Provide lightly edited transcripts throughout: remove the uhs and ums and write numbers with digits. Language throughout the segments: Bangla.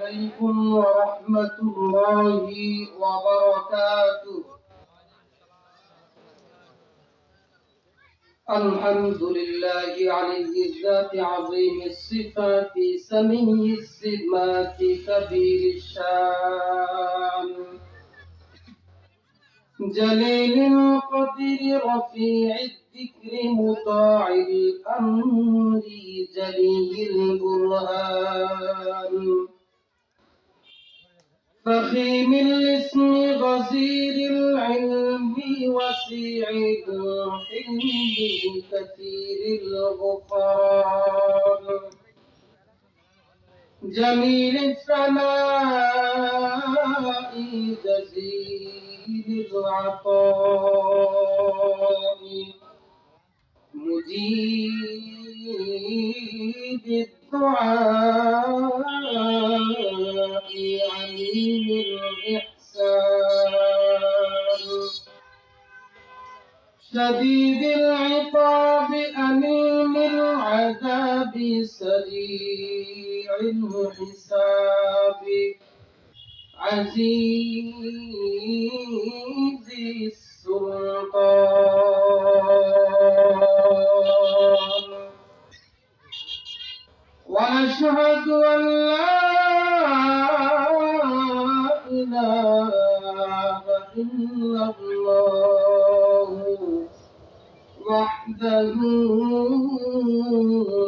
عليكم ورحمة الله وبركاته. الحمد لله علي الذات عظيم الصفات سمي السمات كبير الشان جليل القدر رفيع الذكر مطاع الأمر جلي البرهان فخيم الاسم غزير العلم وسيع الحلم كثير الغفران جميل الثناء جزيل العطاء مجيب الدعاء عليم الإحسان شديد العقاب أليم العذاب سريع الحساب عزيز السلطان ونشهد أن لا إله إلا الله وحده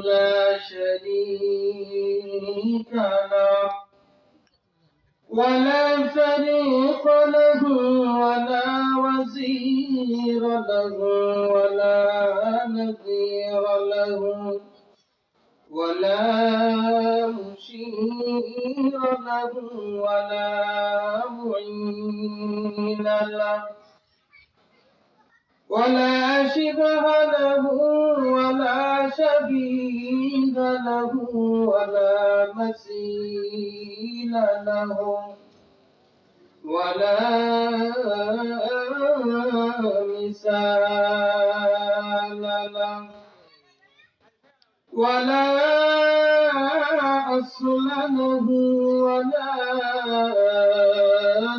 لا شريك له ولا فريق له ولا وزير له ولا نذير له ولا مشير له ولا معين له ولا شبه له ولا شبيه له ولا مثيل له ولا مثال له ولا أصل له ولا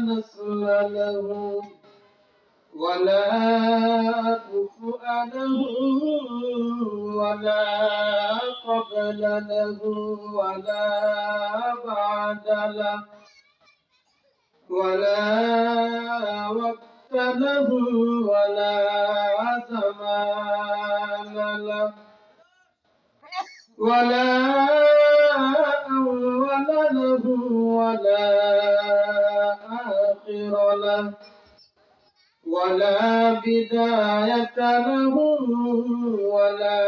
نسل له ولا كفؤ له ولا قبل له ولا بعد له ولا وقت له ولا زمان له ولا أول له ولا آخر له ولا بداية له ولا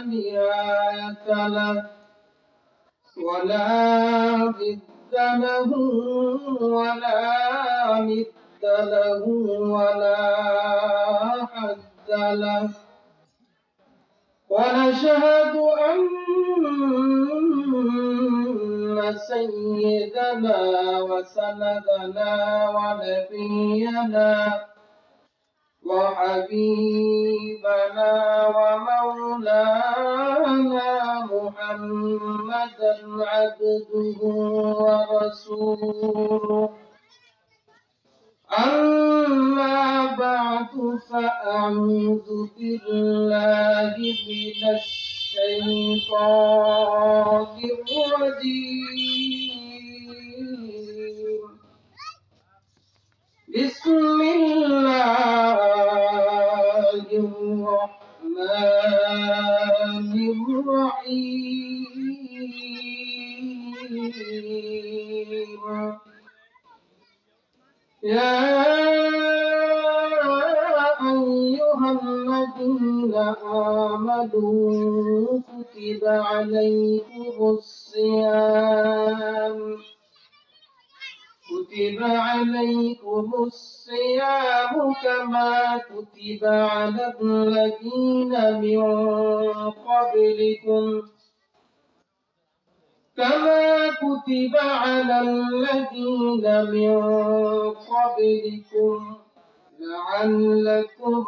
نهاية له ولا ضد له ولا ند له ولا حد له ونشهد أن سيدنا وسندنا ونبينا وحبيبنا ومولانا محمدا عبده ورسوله أما بعد فأعوذ بالله من الشيطان الرجيم بسم الله الرحمن الرحيم يا أيها الذين آمنوا كتب عليكم الصيام كما كتب على الذين من قبلكم كما كتب على الذين من قبلكم لعلكم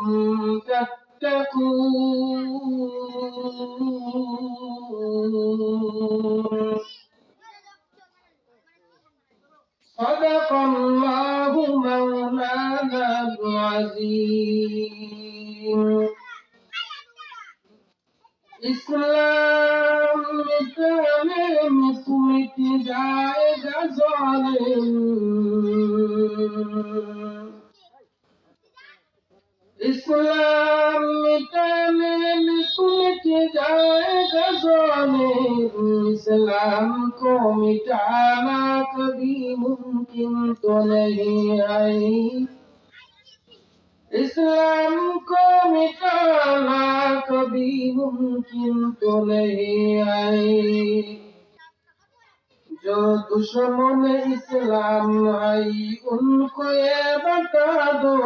تتقون صدق الله مولانا العظيم इस्लाम मिटाने में मिट जाएगा ज़ालिम इस्लाम मिटाने में मिट जाएगा ज़ालिम इस्लाम को मिटाना कभी मुमकिन तो नहीं है इस्लाम को मिटाना कभी मुमकिन तो नहीं है जो दुश्मन इस्लाम है उनको ये बता दो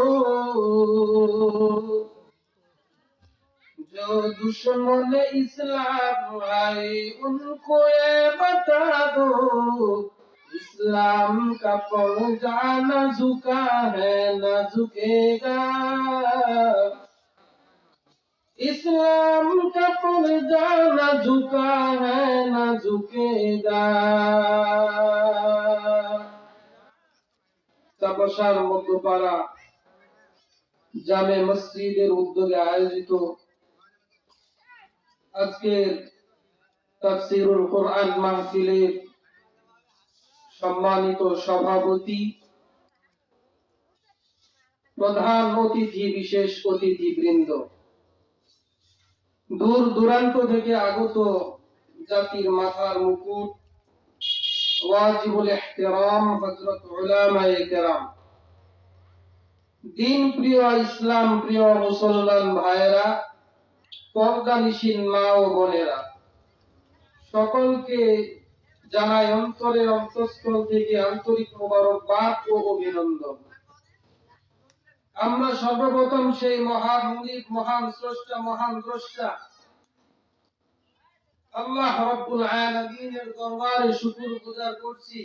जो दुश्मन इस्लाम है उनको ये बता दो इस्लाम का पर्दा न झुका है न झुकेगा इस्लाम का पर्दा न झुका है न झुकेगा तपस्यार मध्यपाड़ा জামে মসজিদের উদ্যোগে আয়োজিত আজকের তাফসীরুল কোরআন মাহফিলের সম্মানিত সভাপতি প্রধান অতিথি বিশেষ অতিথিবৃন্দ দূর দূরান্ত থেকে আগত জাতির মাথার মুকুট ওয়াজিবুল ইহতিরাম হযরত উলামায়ে কেরাম দিন প্রিয় ইসলাম প্রিয় মুসলমান ভাইয়েরা পর্দানিশীন মা ও বোনেরা সকলকে জানাই অন্তরের অন্তঃস্থল থেকে আন্তরিক মোবারকবাদ ও অভিনন্দন আমরা সর্বপ্রথম সেই মহান মুনিব মহান স্রষ্টা মহান দ্রষ্টা আল্লাহ রাব্বুল আলামিনের দরবারে শুকরগুজার করছি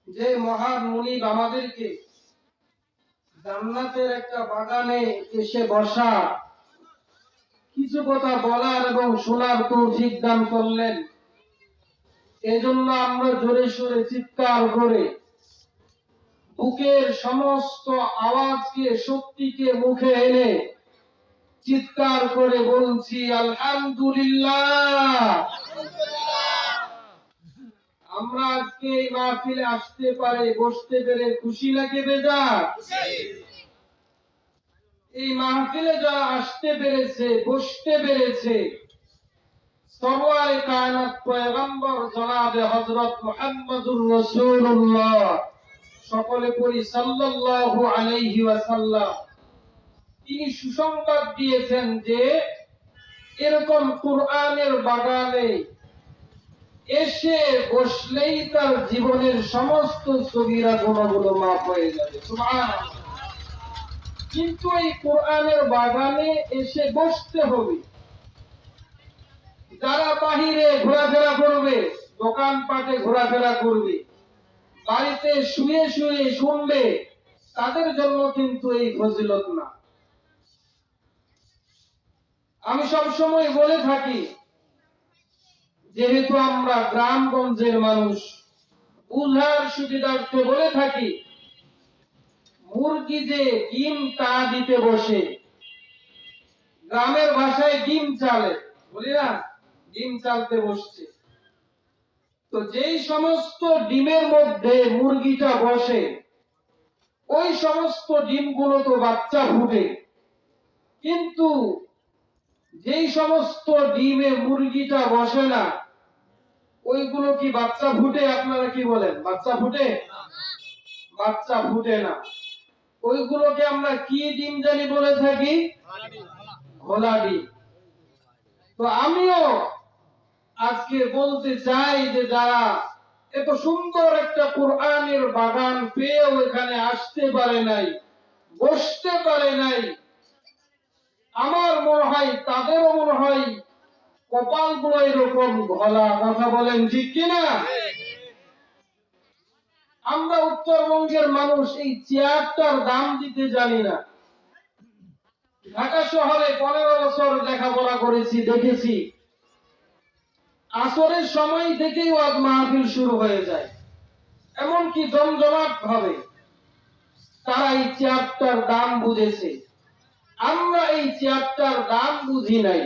যে মহান মুনিব আমাদেরকে জান্নাতের একটা বাগানে এসে বসা কিছু কথা বলার এবং শোনার তৌফিক দান করলেন এজন্য আমরা জোরে সোরে চিৎকার করে বুকের সমস্ত আওয়াজকে শক্তিকে মুখে এনে চিৎকার করে বলছি আলহামদুলিল্লাহ আমরা আজকে এই মাহফিলে আসতে পারে বসতে পেরে খুশি নাকি বেজার এই মাহফিলে যারা আসতে পেরেছে বসতে পেরেছে সরওয়ারে কায়নাত পয়গম্বর জনাবে হযরত মুহাম্মদুর রাসূলুল্লাহ সকলে পড়ি সাল্লাল্লাহু আলাইহি ওয়াসাল্লাম তিনি সুসংবাদ দিয়েছেন যে এরকম কোরআনের বাগানে এসে বসলেই তার জীবনের সমস্ত সগীরা গুনাহগুলো মাফ হয়ে যাবে সুবহানাল্লাহ কিন্তু এই কোরআনের বাগানে এসে বসতে হবে যারা বাহিরে ঘোরাফেরা করবে দোকানপাটে ঘোরাফেরা করবে বাড়িতে শুয়ে শুয়ে শুনবে তাদের জন্য কিন্তু এই ফজিলত না আমি সব সময় বলে থাকি যেহেতু আমরা গ্রামগঞ্জের মানুষ বুঝার সুবিধার্থে বলে থাকি মুরগি যে ডিম তা দিতে বসে গ্রামের ভাষায় ডিম চালে বলি না ডিম চালতে বসছে তো যেই সমস্ত ডিমের মধ্যে মুরগিটা বসে ওই সমস্ত ডিমগুলো তো বাচ্চা ফুটে কিন্তু যেই সমস্ত ডিমে মুরগিটা বসে না ওইগুলো কি বাচ্চা ফুটে আপনারা কি বলেন বাচ্চা ফুটে বাচ্চা ফুটে না ওইগুলোকে আমরা কি ডিম জানি বলে থাকি ঘোলা ডিম তো আমিও আজকে বলতে চাই যে যারা এত সুন্দর একটা কোরআনের বাগান পেয়েও এখানে আসতে পারে নাই বসতে পারে নাই আমার মনে হয় তাদেরও মনে হয় কপালগুলো এরকম ঘোলা কথা বলেন ঠিক কিনা আমরা উত্তরবঙ্গের মানুষ এই চেয়ারটার দাম দিতে জানি না ঢাকা শহরে 15 বছর লেখাপড়া করেছি দেখেছি আসরের সময় থেকেই ওয়াজ মাহফিল শুরু হয়ে যায় এমনকি জমজমাট ভাবে তারা এই চেয়ারটার দাম বুঝেছে। আমরা এই চেয়ারটার দাম বুঝি নাই।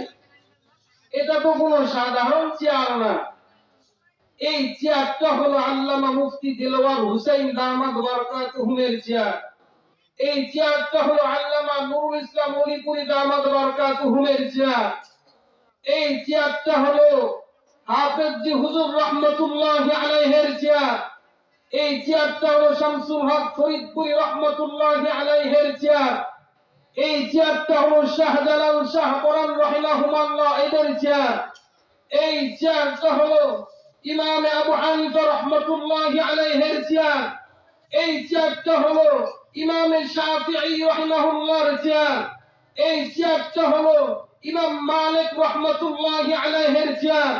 এটা তো কোনো সাধারণ চেয়ার না। এই চেয়ারটা হলো আল্লামা মুফতি দিলওয়ার হুসাইন দামাত বারকাতুহুমের চেয়ার। এই চেয়ারটা হলো আল্লামা নুরুল ইসলাম অলিপুরি দামাত বারকাতুহুমের চেয়ার। এই চেয়ারটা হলো হাফেজ জি হুজুর রহমতুল্লাহি আলাইহির চেয়ার। এই চেয়ারটা হলো শামসুল হক ফরিদপুরি রহমতুল্লাহি আলাইহির চেয়ার। এই চেয়ারটা হলো শাহজালাল শাহ কোরআন রাহিমাহুল্লাহ এদের চেয়ার। এই চেয়ারটা হলো ইমাম আবু হানিফা রহমতুল্লাহি আলাইহির চেয়ার। এই চেয়ারটা হলো ইমাম শাফিঈ রাহিমাহুল্লাহর চেয়ার। এই চেয়ারটা হলো ইমাম মালিক রহমতুল্লাহি আলাইহির চেয়ার।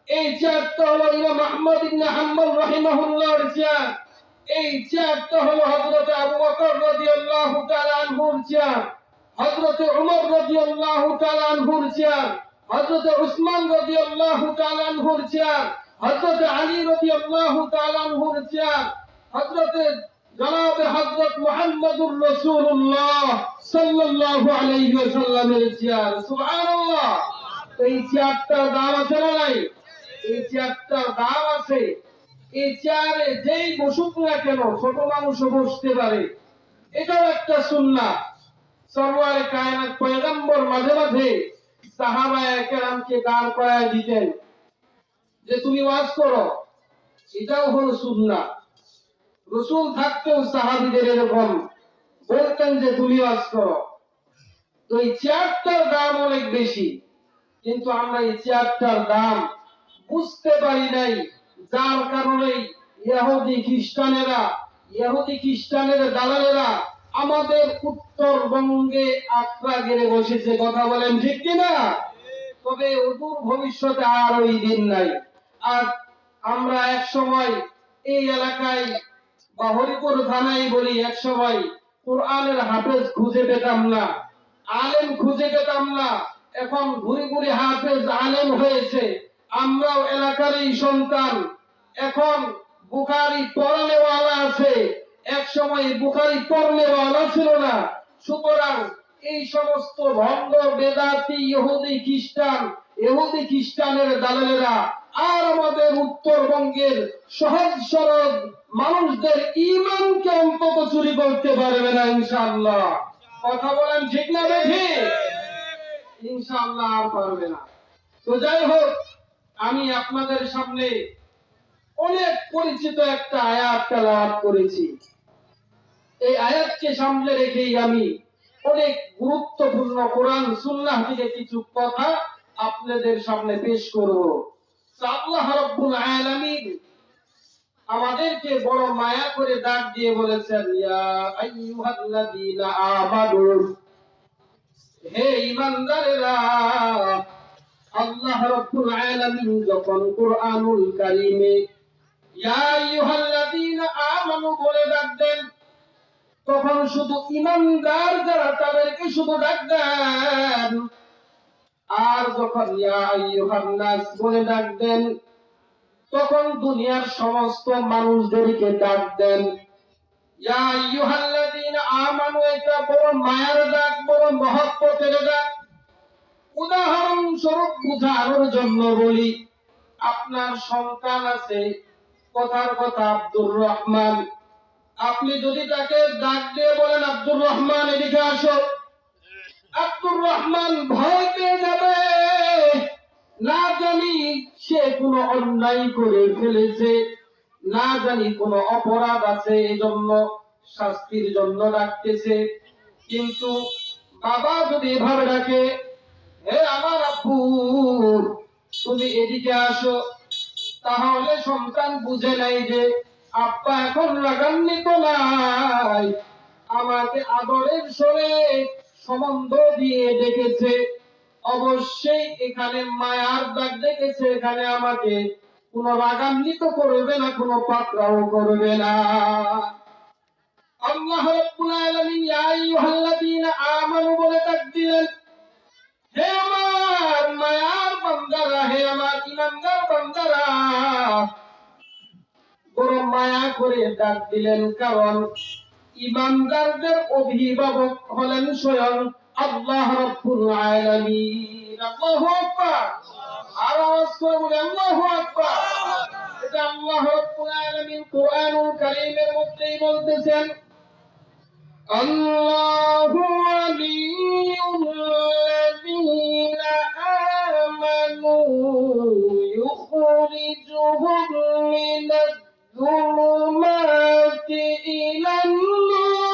এই চেয়ারটা হলো ইমাম আহমদ ইবনে হাম্বল রাহিমাহুল্লাহর চেয়ার। এই চেয়ারটা হলো হযরত আবু বকর রাদিয়াল্লাহু তাআলা আনহুর চেয়ার, হযরত উমর রাদিয়াল্লাহু তাআলা আনহুর চেয়ার, হযরত উসমান রাদিয়াল্লাহু তাআলা আনহুর চেয়ার, হযরত আলী রাদিয়াল্লাহু তাআলা আনহুর চেয়ার, হযরত জনাব হযরত মুহাম্মদুর রাসূলুল্লাহ সাল্লাল্লাহু আলাইহি ওয়াসাল্লামের চেয়ার। সুবহানাল্লাহ। এই চেয়ারটার দাম আছে না নাই? এই চেয়ারটার দাম আছে। এই চেয়ারে যেই বসুক না কেন ছোট মানুষও বসতে পারে, এটাও একটা সুন্নাহ। সরওয়ারে কায়নাত পয়গম্বর মাঝে মাঝে সাহাবায়ে কেরামকে দাঁড় করায় দিতেন যে তুমি ওয়াজ করো, এটাও হলো সুন্নাহ। রাসূল থাকতেও সাহাবীদের এরকম বলতেন যে তুমি ওয়াজ করো। তো এই চেয়ারটার দাম অনেক বেশি, কিন্তু আমরা এই চেয়ারটার দাম বুঝতে পারি নাই, যার কারণে ইহুদি খ্রিস্টানের দালালেরা আমাদের উত্তরবঙ্গে আখড়া গেড়ে বসেছে। কথা বলেন ঠিক কিনা? তবে অদূর ভবিষ্যতে আর ওই দিন নাই। আর আমরা এক সময় এই এলাকায় বা হরিপুর থানায় বলি, এক সময় কোরআনের হাফেজ খুঁজে পেতাম না, আলেম খুঁজে পেতাম না। এখন ঘুরে ঘুরে হাফেজ আলেম হয়েছে। আমরাও এলাকারই সন্তান। এখন বুখারী পড়নেওয়ালা আছে, এক সময় বুখারী পড়নেওয়ালা ছিল না। সুতরাং এই সমস্ত ভণ্ড বেদাতি ইহুদি খ্রিস্টানের দালালেরা আর আমাদের উত্তরবঙ্গের সহজ সরল মানুষদের ঈমানকে অন্তত চুরি করতে পারবে না ইনশাআল্লাহ। কথা বলেন ঠিক না বেঠিক? ইনশাআল্লাহ আর পারবে না। তো যাই হোক, আমি আপনাদের সামনে অনেক পরিচিত একটা আয়াত তেলাওয়াত করেছি। এই আয়াতকে সামনে রেখেই আমি অনেক গুরুত্বপূর্ণ কোরআন সুন্নাহ থেকে কিছু কথা আপনাদের সামনে পেশ করব। আল্লাহ রাব্বুল আলামিন আমাদেরকে বড় মায়া করে ডাক দিয়ে বলেছেন, ইয়া আইয়ুহাল্লাযীনা আমানু, হে ঈমানদারেরা। আল্লাহ রাব্বুল আলামিন যখন কুরআনুল কারীমে ইয়া আইয়ুহাল্লাযীনা আমানু বলে ডাক দেন, তখন শুধু ঈমানদার যারা তাদেরকে শুধু ডাক দেন। আর যখন ইয়া আইয়ুহান নাস বলে ডাক দেন, তখন দুনিয়ার সমস্ত মানুষদেরকে ডাক দেন। ইয়া আইয়ুহাল্লাযীনা আমানু এটা বড় মায়ার ডাক, বড় মহব্বতের ডাক। উদাহরণ স্বরূপ বুঝানোর জন্য বলি, আপনার সন্তান আছে, কথার কথা আব্দুর রহমান। আপনি যদি তাকে ডাক দিয়ে বলেন আব্দুর রহমান এদিকে আসো, আব্দুর রহমান ভয় পেয়ে যাবে। না জানি সে কোনো অন্যায় করে ফেলেছে, না জানি কোনো অপরাধ আছে, এজন্য শাস্তির জন্য ডাকতেছে। কিন্তু বাবা যদি এভাবে ডাকে, হে আমার আব্বু তুমি এদিকে আসো, তাহলে সন্তান বুঝে নাই যে আব্বা এখন রাগান্বিত নাই, আমাকে আদরের স্বরে সম্বন্ধ দিয়ে ডেকেছে। অবশ্যই এখানে মায়ার ডাক ডেকেছে, এখানে আমাকে কোন রাগান্বিত করবে না, কোন পাকড়াও করবে না। আল্লাহ রাব্বুল আলামিন ইয়া আইয়ুহাল্লাযীনা আমানু বলে ডাক দিলেন, হে আমার মায়ার বান্দারা, হে আমার ঈমানদার বান্দারা। বড় মায়া করে ডাক দিলেন, কারণ ইমানদারদের অভিভাবক হলেন স্বয়ং আল্লাহ রাব্বুল আলামিন। আল্লাহু আকবার। আর আওয়াজ করে বলে আল্লাহু আকবার। এটা আল্লাহ রাব্বুল আলামিন কোরআনুল কারীমের মধ্যেই বলতেছেন, আল্লাহু ওয়ালিয়ুল্লাযীনা আমানু ইউখরিজুহুম মিনাজ যুলুমাতি ইলান নূর।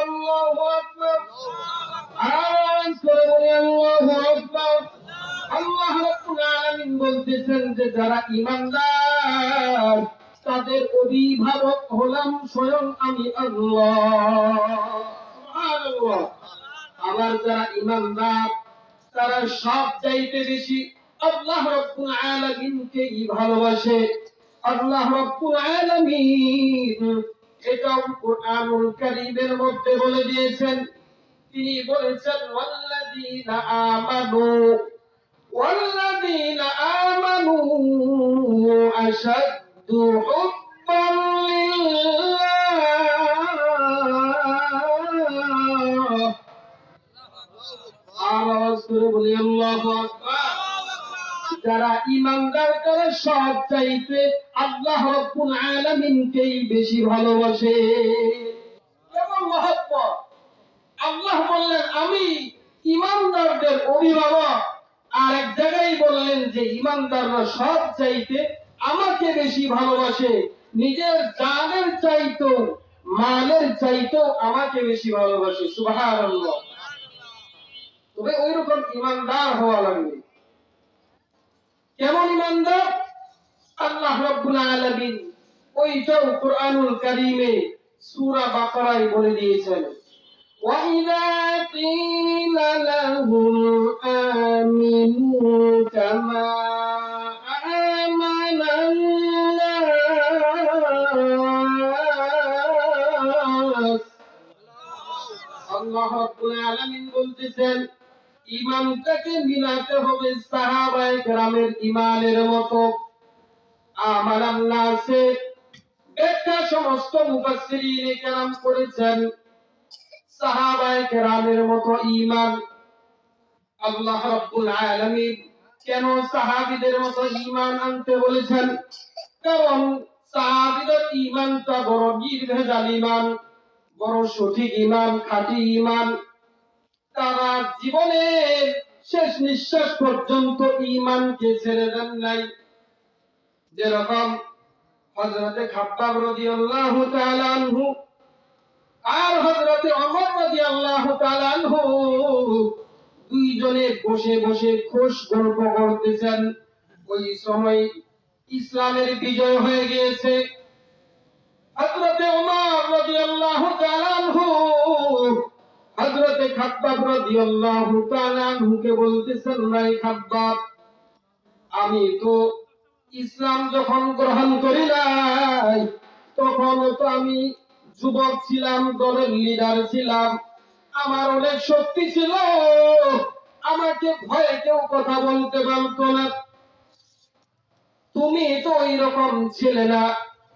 আল্লাহু আকবার। আওয়াজ করে বলি আল্লাহু আকবার। আল্লাহ রাব্বুল আলামিন বলতেছেন যে যারা ঈমানদার তাদের অভিভাবক হলাম স্বয়ং আমি আল্লাহ। সুবহানাল্লাহ। আবার যারা ঈমানদার তারা সব চাইতে বেশি আল্লাহ রাব্বুল আলামিনকেই ভালোবাসে। আল্লাহ রাব্বুল আলামিন এটাও কোরআনুল কারীমের মধ্যে বলে দিয়েছেন। তিনি বলেছেন, والذين آمنوا أشد حبا لله। আওয়াজ করে বলি আল্লাহু আকবার। যারা ঈমানদার তারা সব চাইতে আল্লাহ রাব্বুল আলামিনকেই বেশি ভালোবাসে। কেমন মহব্বত! আল্লাহ বললেন আমি ঈমানদারদের অভিভাবক, আর এক জায়গায় বললেন যে ঈমানদাররা সব চাইতে আমাকে বেশি ভালোবাসে, নিজের জানের চাইতেও মালের চাইতেও আমাকে বেশি ভালোবাসে। সুবহানাল্লাহ। তবে ওইরকম ঈমানদার হওয়া লাগবে। কেমন ঈমানদার? আল্লাহ রাব্বুল আলামিন ওইটাও কোরআনুল কারীমে সূরা বাকারায় বলে দিয়েছেন, وَإِذَا قِيلَ لَهُمْ آمِنُوا كَمَا آمَنَ النَّاسُ। আল্লাহ রাব্বুল আলামিন বলতেছেন ঈমানটাকে মিলাতে হবে সাহাবায়ে কেরামের ঈমানের মতো। আমানান নাসে একটা সমস্ত মুফাসসিরিনে কেরাম করেছেন সাহাবায়ে কেরামের মতো ঈমান। আল্লাহ রাব্বুল আলামিন কেন সাহাবীদের মতো ঈমান আনতে বলেছেন? কারণ সাহাবীদের ঈমানটা বড় নির্ভেজাল ঈমান, বড় সঠিক ঈমান, খাঁটি ঈমান। তারা জীবনের শেষ নিঃশ্বাস পর্যন্ত ঈমানকে ছেড়ে দেন নাই। যেরকম হযরতে খাব্বাব রাদিয়াল্লাহু তাআলা আনহু আর হযরতে ওমর রাদিয়াল্লাহু তাআলা আনহু দুইজনে বসে বসে খোশ গল্প করতেছেন। ওই সময় ইসলামের বিজয় হয়ে গিয়েছে। হযরতে ওমর রাদিয়াল্লাহু তাআলা আনহু হযরতে খাব্বাব রাদিয়াল্লাহু তাআলা আনহুকে বলতেছেন, ভাই খাব্বাব, আমি তো ইসলাম যখন গ্রহণ করি নাই তখন তো আমি যুবক ছিলাম, দলের লিডার ছিলাম, আমার অনেক শক্তি ছিল, আমাকে ভয়ে কেউ কথা বলতে পারতো না। তুমি তো ওই রকম ছিলে না,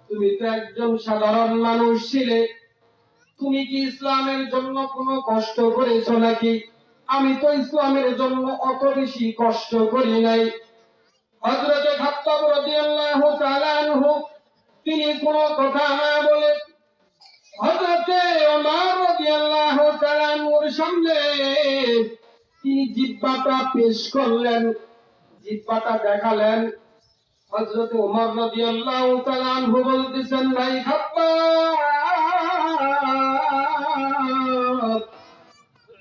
তুমি তো একজন সাধারণ মানুষ ছিলে। তুমি কি ইসলামের জন্য কোনো কষ্ট করেছো নাকি? আমি তো ইসলামের জন্য অত বেশি কষ্ট করি নাই। হযরতে খাত্তাব রাদিয়াল্লাহু তাআলা আনহু তিনি কোনো কথা না বলে হযরতে ওমর রাদিয়াল্লাহু তাআলা আনহুর সামনে তিনি জিহ্বাটা পেশ করলেন, জিহ্বাটা দেখালেন। হযরতে ওমর রাদিয়াল্লাহু তাআলা আনহু বলতেছেন, ভাই খাব্বাব,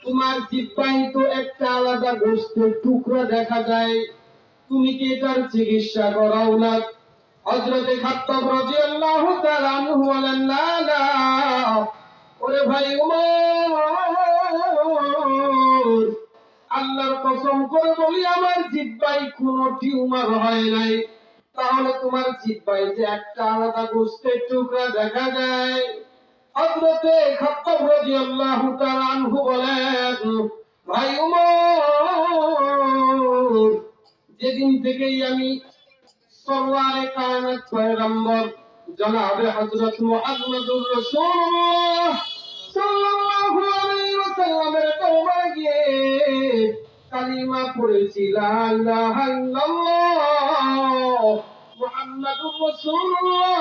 তোমার জিহ্বায় তো একটা আলাদা গোশতের টুকরা দেখা যায়, তুমি কি এটার চিকিৎসা করাও না? হযরতে খাত্তাব রাদিয়াল্লাহু তাআলা আনহু বলেন, না না, ওরে ভাই ওমর, আল্লাহর কসম করে বলি আমার জিহ্বায় কোনো টিউমার হয় নাই। তাহলে তোমার জিহ্বায় যে একটা আলাদা গোশতের টুকরা দেখা যায়। হযরতে খাত্তাব রাদিয়াল্লাহু তাআলা আনহু বলেন, ভাই ওমর, যেদিন থেকেই আমি সরওয়ারে কায়নাত পয়গম্বর জনাবে হযরত মুহাম্মদুর রাসূলুল্লাহ সাল্লাল্লাহু আলাইহি ওয়াসাল্লামের দরবারে গিয়ে কালিমা পড়েছি লা ইলাহা ইল্লাল্লাহ মুহাম্মাদুর রাসূলুল্লাহ,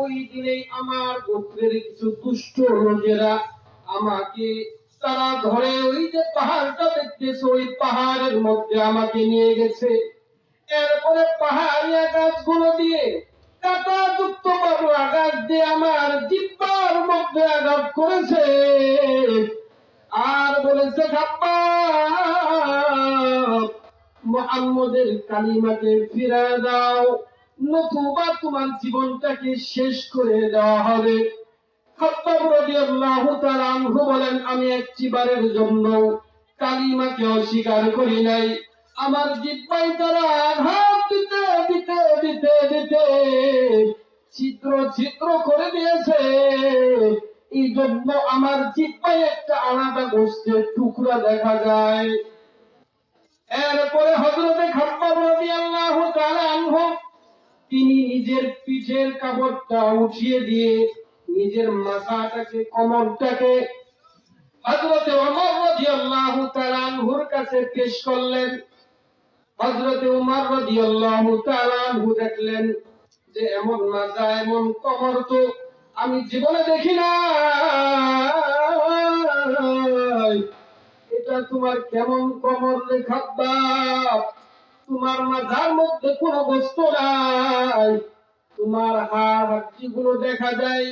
ওই দিনেই আমার গোত্রের কিছু দুষ্ট লোকেরা আমাকে তারা ধরে ওই যে পাহাড়টা দেখতেছে ওই পাহাড়ের মধ্যে আমাকে নিয়ে গেছে। এরপরে পাহাড়িয়া গাছগুলো দিয়ে কাটা যুক্ত পাগলা গাছ দিয়ে আমার জিহ্বার মধ্যে আঘাত করেছে আর বলেছে খাব্বাব মুহাম্মদের কালিমাকে ফিরিয়ে দাও, নতুবা তোমার জীবনটাকে শেষ করে দেওয়া হবে। খাব্বাব রাদিয়াল্লাহু তাআলা আনহু বলেন, আমি একটিবারের জন্য কালিমাকে অস্বীকার করি নাই। আমার জিহ্বায় তারা আঘাত দিতে দিতে দিতে দিতে ছিদ্র ছিদ্র করে দিয়েছে। এই জন্য আমার জিহ্বায় একটা আলাদা গোশতের টুকরা দেখা যায়। এরপরে হযরতে খাব্বাব রাদিয়াল্লাহু তাআলা আনহু তিনি নিজের পিঠের কাপড়টা উঠিয়ে দিয়ে নিজের মাথাটাকে কোমরটাকে হযরতে ওমর রাদিয়াল্লাহু তাআলা আনহুর কাছে পেশ করলেন। হযরতে ওমর রাদিয়াল্লাহু তাআলা আনহু দেখলেন যে এমন মাথা এমন কোমর তো আমি জীবনে দেখি না, এটা তোমার কেমন কোমর রে খাব্বাব, তোমার মাথার মধ্যে কোনো গোশত নাই, তোমার হাড় হাড্ডিগুলো দেখা যায়,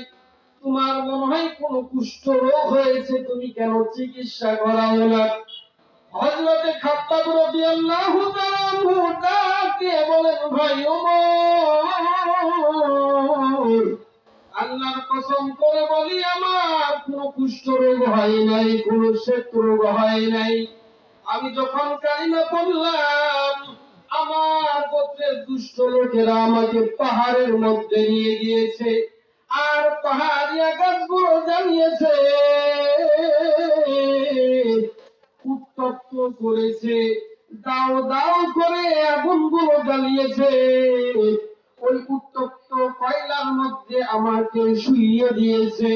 তোমার মনে হয় কোনো কুষ্ঠ রোগ হয়েছে, তুমি কেন চিকিৎসা করাও না? হযরতে খাব্বাব রাদিয়াল্লাহু তাআলা আনহু ডাক দিয়ে বলেন, ভাই ওমর, আল্লাহর কসম করে বলি আমার কোনো কুষ্ঠ রোগ হয় নাই, কোনো শ্বেত রোগ হয় নাই। আমি যখন কালিমা পড়লাম আমার গোত্রের দুষ্ট লোকেরা আমাকে পাহাড়ের মধ্যে নিয়ে গিয়েছে আর পাহাড়িয়া গাছগুলো জ্বালিয়েছে, উত্তপ্ত করেছে, দাও দাও করে আগুনগুলো জ্বালিয়েছে। ওই উত্তপ্ত কয়লার মধ্যে আমাকে শুইয়ে দিয়েছে।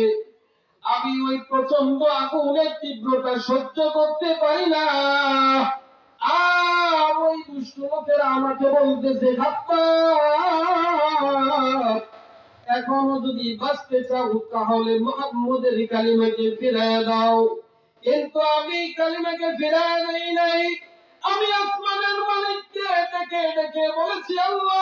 আমি ওই প্রচন্ড আগুনের তীব্রতা সহ্য করতে পারি না। আর ওই দুষ্ট লোকেরা আমাকে বলতেছে, খাব্বাব এখনো যদি বাঁচতে চাও তাহলে মুহাম্মদের কালিমাকে ফিরিয়ে দাও। কিন্তু আমি কালিমাকে ফিরিয়ে দেই নাই। আমি আসমানের মালিককে ডেকে ডেকে বলেছি, আল্লাহ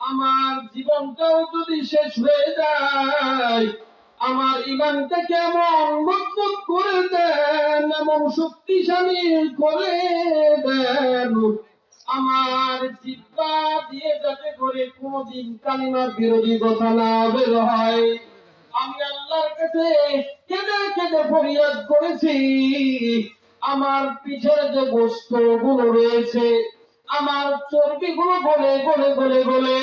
আমার জীবনটাও যদি শেষ হয়ে যায়, আমার ইমানটাকে এমন মজবুত করে দেন, এমন শক্তিশালী করে দেন, আমার জিহ্বা দিয়ে যাতে করে কোনদিন কালিমার বিরোধী কথা না বের হয়। আমি আল্লাহর কাছে কেঁদে কেঁদে ফরিয়াদ করেছি। আমার পিঠের যে গোশতগুলো রয়েছে, আমার চর্বিগুলো গলে গলে গলে গলে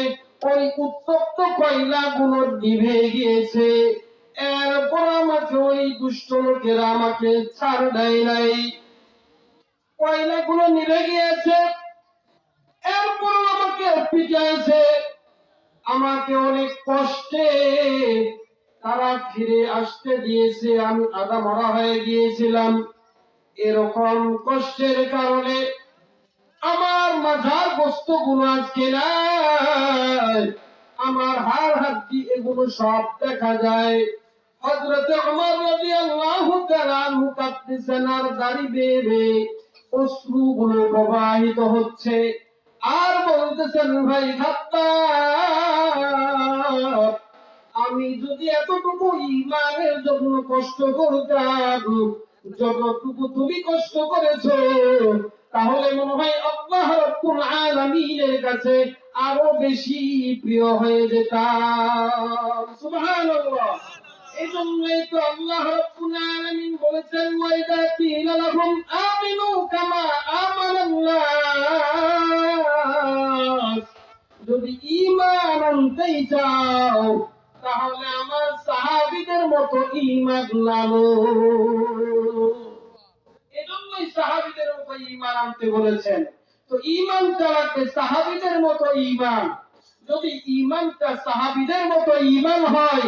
ওই উত্তপ্ত কয়লাগুলো নিভে গিয়েছে। এরপর আমাকে ওই দুষ্ট লোকেরা আমাকে ছাড় দেয় নাই। কয়লাগুলো নিভে গিয়েছে, এরপর আমাকে পিটাইছে, আমাকে অনেক কষ্টে তারা ফিরে আসতে দিয়েছে। আমি আধা মরা হয়ে গিয়েছিলাম। এরকম কষ্টের কারণে আমার মাথার গোশতগুলো আজকে নাই, আমার হাড় হাড্ডি এগুলো সব দেখা যায়। হযরতে ওমর রাদিয়াল্লাহু তাআলা আনহু কাঁদতেছেন আর দাড়ি বেয়ে বেয়ে অশ্রুগুলো প্রবাহিত হচ্ছে আর বলতেছেন, ভাই খাব্বাব আমি যদি এতটুকু ঈমানের জন্য কষ্ট করতাম যতটুকু তুমি কষ্ট করেছো, তাহলে মনে হয় আল্লাহ রাব্বুল আলামিনের কাছে আরো বেশি প্রিয় হয়ে যেতাম। সুবহানাল্লাহ। এজন্যই তো আল্লাহ রাব্বুল আলামিন বলেছেন, ওয়াইদা কিলা লাহুম আমিনু কামা আমানান নাস, যদি ঈমান আনতেই চাও তাহলে আমার সাহাবীদের মতো ঈমান আনো। এজন্যই সাহাবীদের মতো ঈমান আনতে বলেছেন। তো ঈমানটা লাগবে সাহাবীদের মতো ঈমান। যদি ঈমানটা সাহাবীদের মতো ঈমান হয়,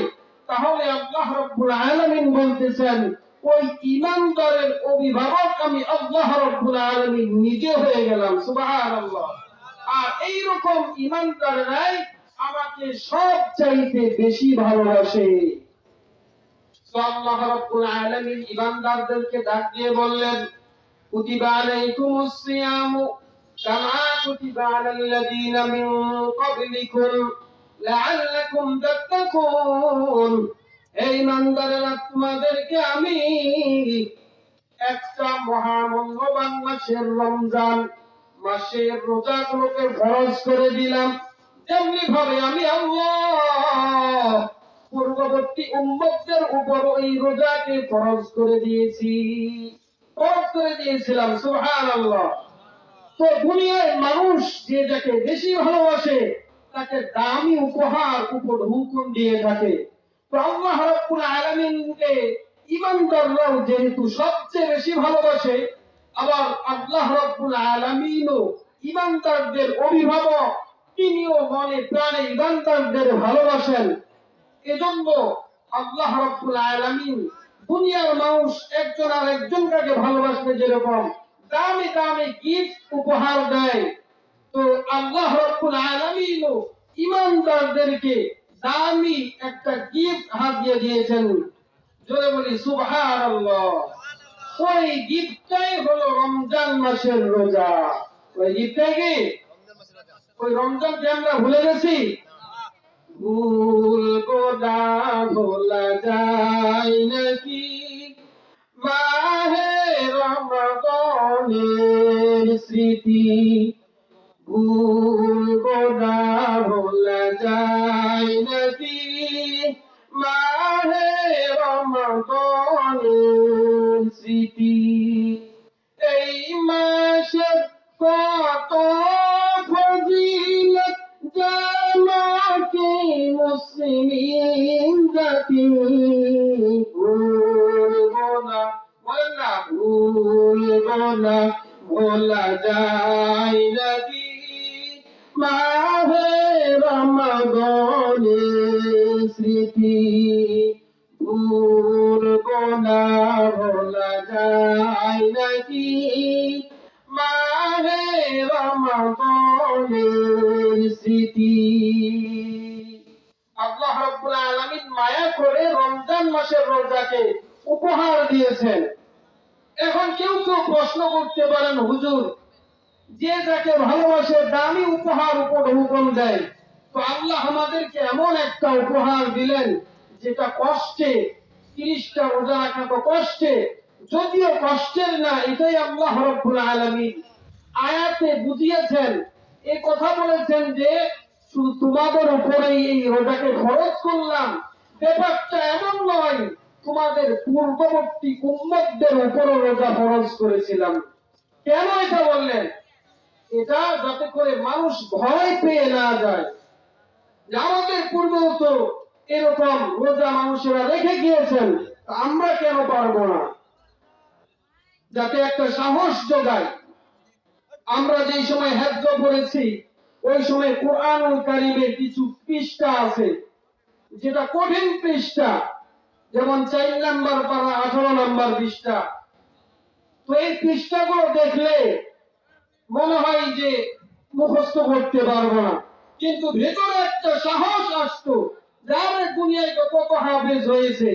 তাহলে আল্লাহ রাব্বুল আলামিন বলতেছেন ওই ঈমানদারের অভিভাবক আমি আল্লাহ রাব্বুল আলামিন নিজে হয়ে গেলাম। সুবহানাল্লাহ। আর এই রকম ঈমানদাররাই আমাকে সবচাইতে বেশি ভালোবাসে। তো আল্লাহ রাব্বুল আলামিন ঈমানদারদেরকে ডাক দিয়ে বললেন, কুতিবা আলাইকুমুস সিয়ামু কামা কুতিবা আলাল্লাযীনা মিন ক্বাবলিকুম লাআল্লাকুম তাত্তাকুন। এই ঈমানদারেরা, তোমাদেরকে আমি একটা মহামূল্যবান মাসের রমজান মাসের রোজাগুলোকে ফরজ করে দিলাম, যেমনি ভাবে আমি আল্লাহ পূর্ববর্তী উম্মতদের উপর এই রোজাকে ফরজ করে দিয়েছিলাম। সুবহানাল্লাহ। তো দুনিয়ায় মানুষ যে যাকে বেশি ভালোবাসে তাকে দামি উপহার হুকুম দিয়ে থাকে। তো আল্লাহ রাব্বুল আলামিনকে ঈমানদাররাও যেহেতু সবচেয়ে বেশি ভালোবাসে, আবার আল্লাহ রাব্বুল আলামিনও ঈমানদারদের অভিভাবক, তিনিও মনে প্রাণে ঈমানদারদের ভালোবাসেন। এজন্য আল্লাহ রাব্বুল আলামিন দুনিয়ার মানুষ একজন আর একজনকে ভালোবাসলে যেরকম দামি দামি গিফট উপহার দেয়, তো আল্লাহ রাব্বুল আলামিনও ঈমানদারদেরকে দামি একটা গিফট হাদিয়া দিয়েছেন। জোরে বলি সুবহানাল্লাহ। ওই গিফটটাই হলো রমজান মাসের রোজা। ওই গিফটটাই কি? ওই রমজানকে আমরা ভুলে গেছি? ভুলবো না, ভোলা যায় নাকি মাহে রমজানের স্মৃতি। ভুলবো না, ভোলা যায় নাকি মাহে রমজানের স্মৃতি। এই মাসের কত ফজিলত জানো কি মুসলিম জাতি। ভুলবো না, বলেন না, ভুলবো না, ভোলা যায় নাকি মাহে রমজানের স্মৃতি। ভুলবো না, ভোলা যায় নাকি মাহে রমজানের স্মৃতি। আল্লাহ রাব্বুল আলামিন মায়া করে রমজান মাসের রোজাকে উপহার দিয়েছেন। এখন কেউ কেউ প্রশ্ন করতে পারেন, হুজুর, যে যাকে ভালোবাসে দামি উপহার হুকুম দেয়, তো আল্লাহ আমাদেরকে এমন একটা উপহার দিলেন যেটা কষ্টে, 30টা রোজা রাখা তো কষ্টে, যদিও কষ্টের না, এটাই আল্লাহ রাব্বুল আলামিন আয়াতে বুঝিয়েছেন। এই কথা বলেছেন যে শুধু তোমাদের উপরেই এই রোজাকে খরচ করলাম, ব্যাপারটা এমন নয়, তোমাদের পূর্ববর্তী উম্মতদের উপরও রোজা খরচ করেছিলাম। কেন এটা বললেন? এটা যাতে করে মানুষ ভয় পেয়ে না যায় যে আমাদের পূর্বেও তো এরকম রোজা মানুষেরা রেখে গিয়েছেন, আমরা কেন পারবো না, যাতে একটা সাহস যোগায়। আমরা যেই সময় হেফজ পড়েছি, ওই সময় কোরআনুল কারীমের কিছু পৃষ্ঠা আছে যেটা কঠিন পৃষ্ঠা, যেমন 4 নাম্বার পারা 18 নাম্বার পৃষ্ঠা। তো এই পৃষ্ঠাগুলো দেখলে মনে হয় যে মুখস্থ করতে পারবো না, কিন্তু ভেতরে একটা সাহস আসতো, যারা দুনিয়ায় কত হাফেজ হয়েছে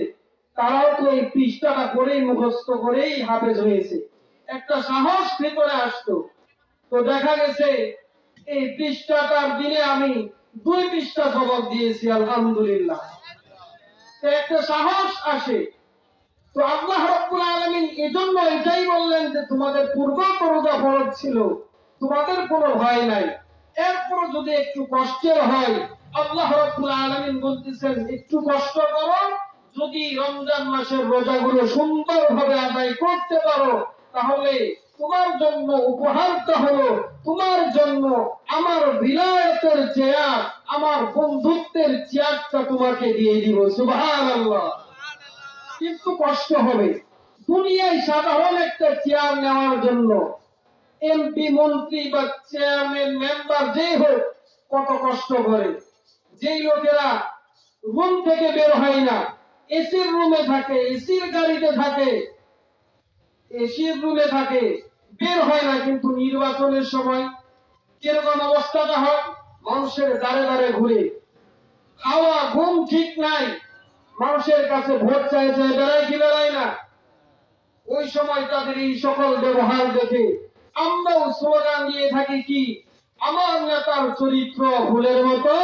তারাও তো এই পৃষ্ঠাটা করেই মুখস্থ করেই হাফেজ হয়েছে, একটা সাহস ভেতরে আসতো। তো দেখা গেছে এই পৃষ্ঠাটার দিনে আমি 2 পৃষ্ঠা জবাব দিয়েছি, আলহামদুলিল্লাহ। তো একটা সাহস আসে। তো আল্লাহ রাব্বুল আলামিন এজন্য এটাই বললেন যে তোমাদের পূর্ব রোজা ফরজ ছিল, তোমাদের কোনো ভয় নাই। এরপর যদি একটু কষ্টের হয়, আল্লাহ রাব্বুল আলামিন বলতেছেন একটু কষ্ট করো, যদি রমজান মাসের রোজাগুলো সুন্দরভাবে আদায় করতে পারো, তাহলে তোমার জন্য উপহারটা হলো তোমার জন্য আমার বিলায়তের চেয়ার, আমার বন্ধুত্বের চেয়ারটা তোমাকে দিয়ে দিব। সুবহানাল্লাহ। কিন্তু কষ্ট হবে দুনিয়ায় সাধারণ একটা চেয়ার নেওয়ার জন্য। এমপি, মন্ত্রী বা চেয়ারম্যান, মেম্বার যেই হোক কত কষ্ট করে। যেই লোকেরা রুম থেকে বের হয় না, এসির রুমে থাকে, এসির গাড়িতে থাকে, এসির রুমে থাকে, বের হয় না, কিন্তু নির্বাচনের সময় কিরকম অবস্থাটা হয়? মানুষের দাঁড়ে দাঁড়ে ঘুরে, খাওয়া ঘুম ঠিক নাই, মানুষের কাছে ভোট চাই চাই বেড়ায় কি বেড়ায় না। ওই সময় তাদের এই সকল ব্যবহার দেখে আমরাও স্লোগান দিয়ে থাকি কি, আমার নেতার চরিত্র ফুলের মতো।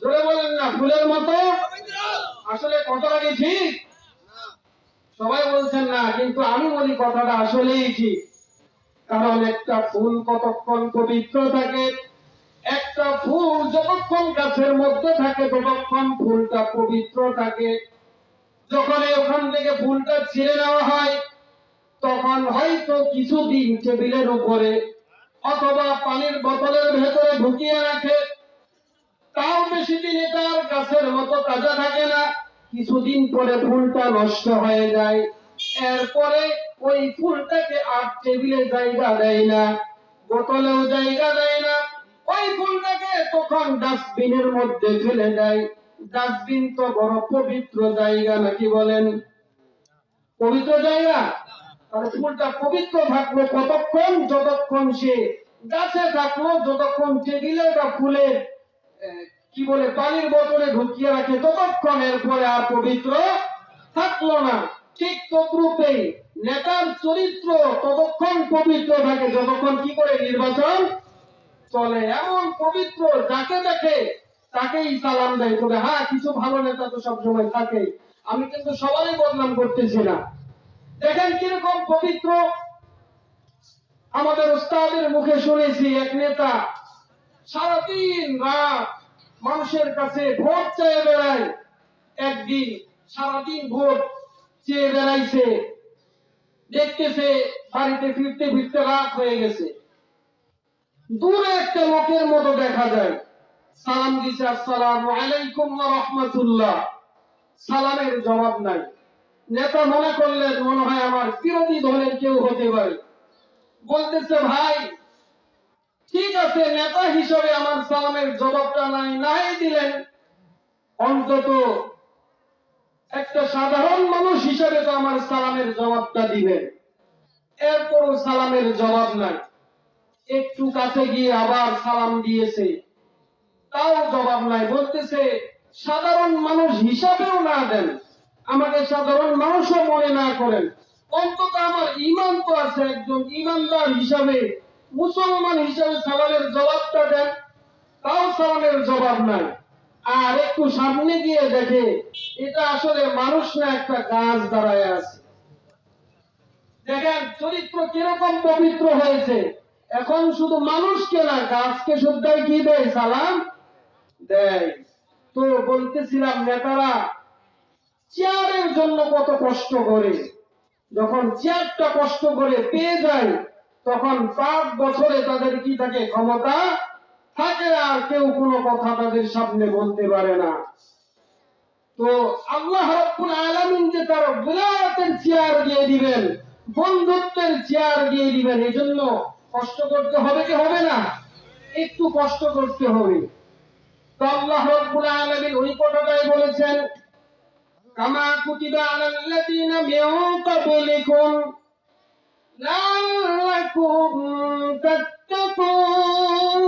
জোরে বলেন না, ফুলের মতো। আসলে কথাটা কি ঠিক? সবাই বলছেন না, কিন্তু আমি বলি কথাটা আসলেই ঠিক। কারণ একটা ফুল কতক্ষণ পবিত্র থাকে, একটা ফুল যতক্ষণ গাছের মধ্যে থাকে ততক্ষণ ফুলটা পবিত্র থাকে। যখন ওখান থেকে ফুলটা ছিঁড়ে নেওয়া হয়, তখন হয়তো কিছুদিন টেবিলের উপরে অথবা পানির বোতলের ভেতরে ঢুকিয়ে রাখে, তাও বেশি দিন এটা আর গাছের মতো তাজা থাকে না। কিছুদিন পরে ফুলটা নষ্ট হয়ে যায়। এরপরে ওই ফুলটাকে আর টেবিলে জায়গা দেয় না, বোতলেও জায়গা দেয় না। ওই ফুলটাকে তখন ডাস্টবিনের মধ্যে ফেলে দেয়। ডাস্টবিন তো বড় পবিত্র জায়গা, নাকি বলেন? পবিত্র জায়গা। তাহলে ফুলটা পবিত্র থাকলো কতক্ষণ? যতক্ষণ সে গাছে থাকলো, যতক্ষণ টেবিলে বা ফুলের কি বলে পানির বোতলে ঢুকিয়ে রাখে ততক্ষণ। এরপরে আর পবিত্র থাকলো না। ঠিক তদ্রূপেই নেতার চরিত্র ততক্ষণ পবিত্র থাকে যতক্ষণ কি করে নির্বাচন চলে। এমন পবিত্র যাকে দেখে তাকেই সালাম দেয়। তবে হ্যাঁ, কিছু ভালো নেতা তো সবসময় থাকে, আমি কিন্তু সবারই বদনাম করতেছি না। দেখেন কিরকম পবিত্র। আমাদের উস্তাদের মুখে শুনেছি এক নেতা সারাদিন রাত মানুষের কাছে ভোট চেয়ে বেড়ায়। একদিন সারাদিন ভোট চেয়ে বেড়াইছে, দেখতেছে বাড়িতে ফিরতে ফিরতে রাত হয়ে গেছে। দূরে একটা লোকের মতো দেখা যায়, সালাম দিছে, আসসালামু আলাইকুম ওয়া রাহমাতুল্লাহ। সালামের জবাব নাই। নেতা মনে করলেন মনে হয় আমার বিরোধী দলের কেউ হতে পারে। বলতেছে, ভাই ঠিক আছে, নেতা হিসেবে আমার সালামের জবাবটা নাই দিলেন, অন্তত একটা সাধারণ মানুষ হিসেবে তো আমার সালামের জবাবটা দিবেন। এরপরও সালামের জবাব নাই। একটু কাছে গিয়ে আবার সালাম দিয়েছে, তাও জবাব নাই। বলতেছে, সাধারণ মানুষ হিসাবেও না দেন, আমাকে সাধারণ মানুষও মনে না করেন, অন্তত আমার ঈমান তো আছে, একজন ঈমানদার হিসাবে, মুসলমান হিসাবে সালামের জবাবটা দেন। তাও সালামের জবাব নাই। আর একটু সামনে গিয়ে দেখে এটা আসলে মানুষ না, একটা গাছ দাঁড়ায় আছে। দেখেন চরিত্র কিরকম পবিত্র হয়েছে। এখন শুধু মানুষকে না, গাছকে শুদ্ধাই কি দেয়? সালাম দেয়। তো বলতেছিলাম নেতারা চেয়ারের জন্য কত কষ্ট করে। যখন চেয়ারটা কষ্ট করে পেয়ে যায়, তখন 5 বছরে তাদের কি থাকে? ক্ষমতা থাকে, আর কেউ কোনো কথা তাদের সামনে বলতে পারে না। তো আল্লাহ রাব্বুল আলামিন যে তার বিলায়াতের চেয়ার দিয়ে দিবেন, বন্ধুত্বের চেয়ার দিয়ে দিবেন, এজন্য কষ্ট করতে হবে কি হবে না? একটু কষ্ট করতে হবে। তো আল্লাহ রাব্বুল আলামিন ওই কথাটাই বলেছেন, কামা কুতিবা আলাল্লাযীনা মিন ক্বাবলিকুম লাআল্লাকুম তাত্তাকুন।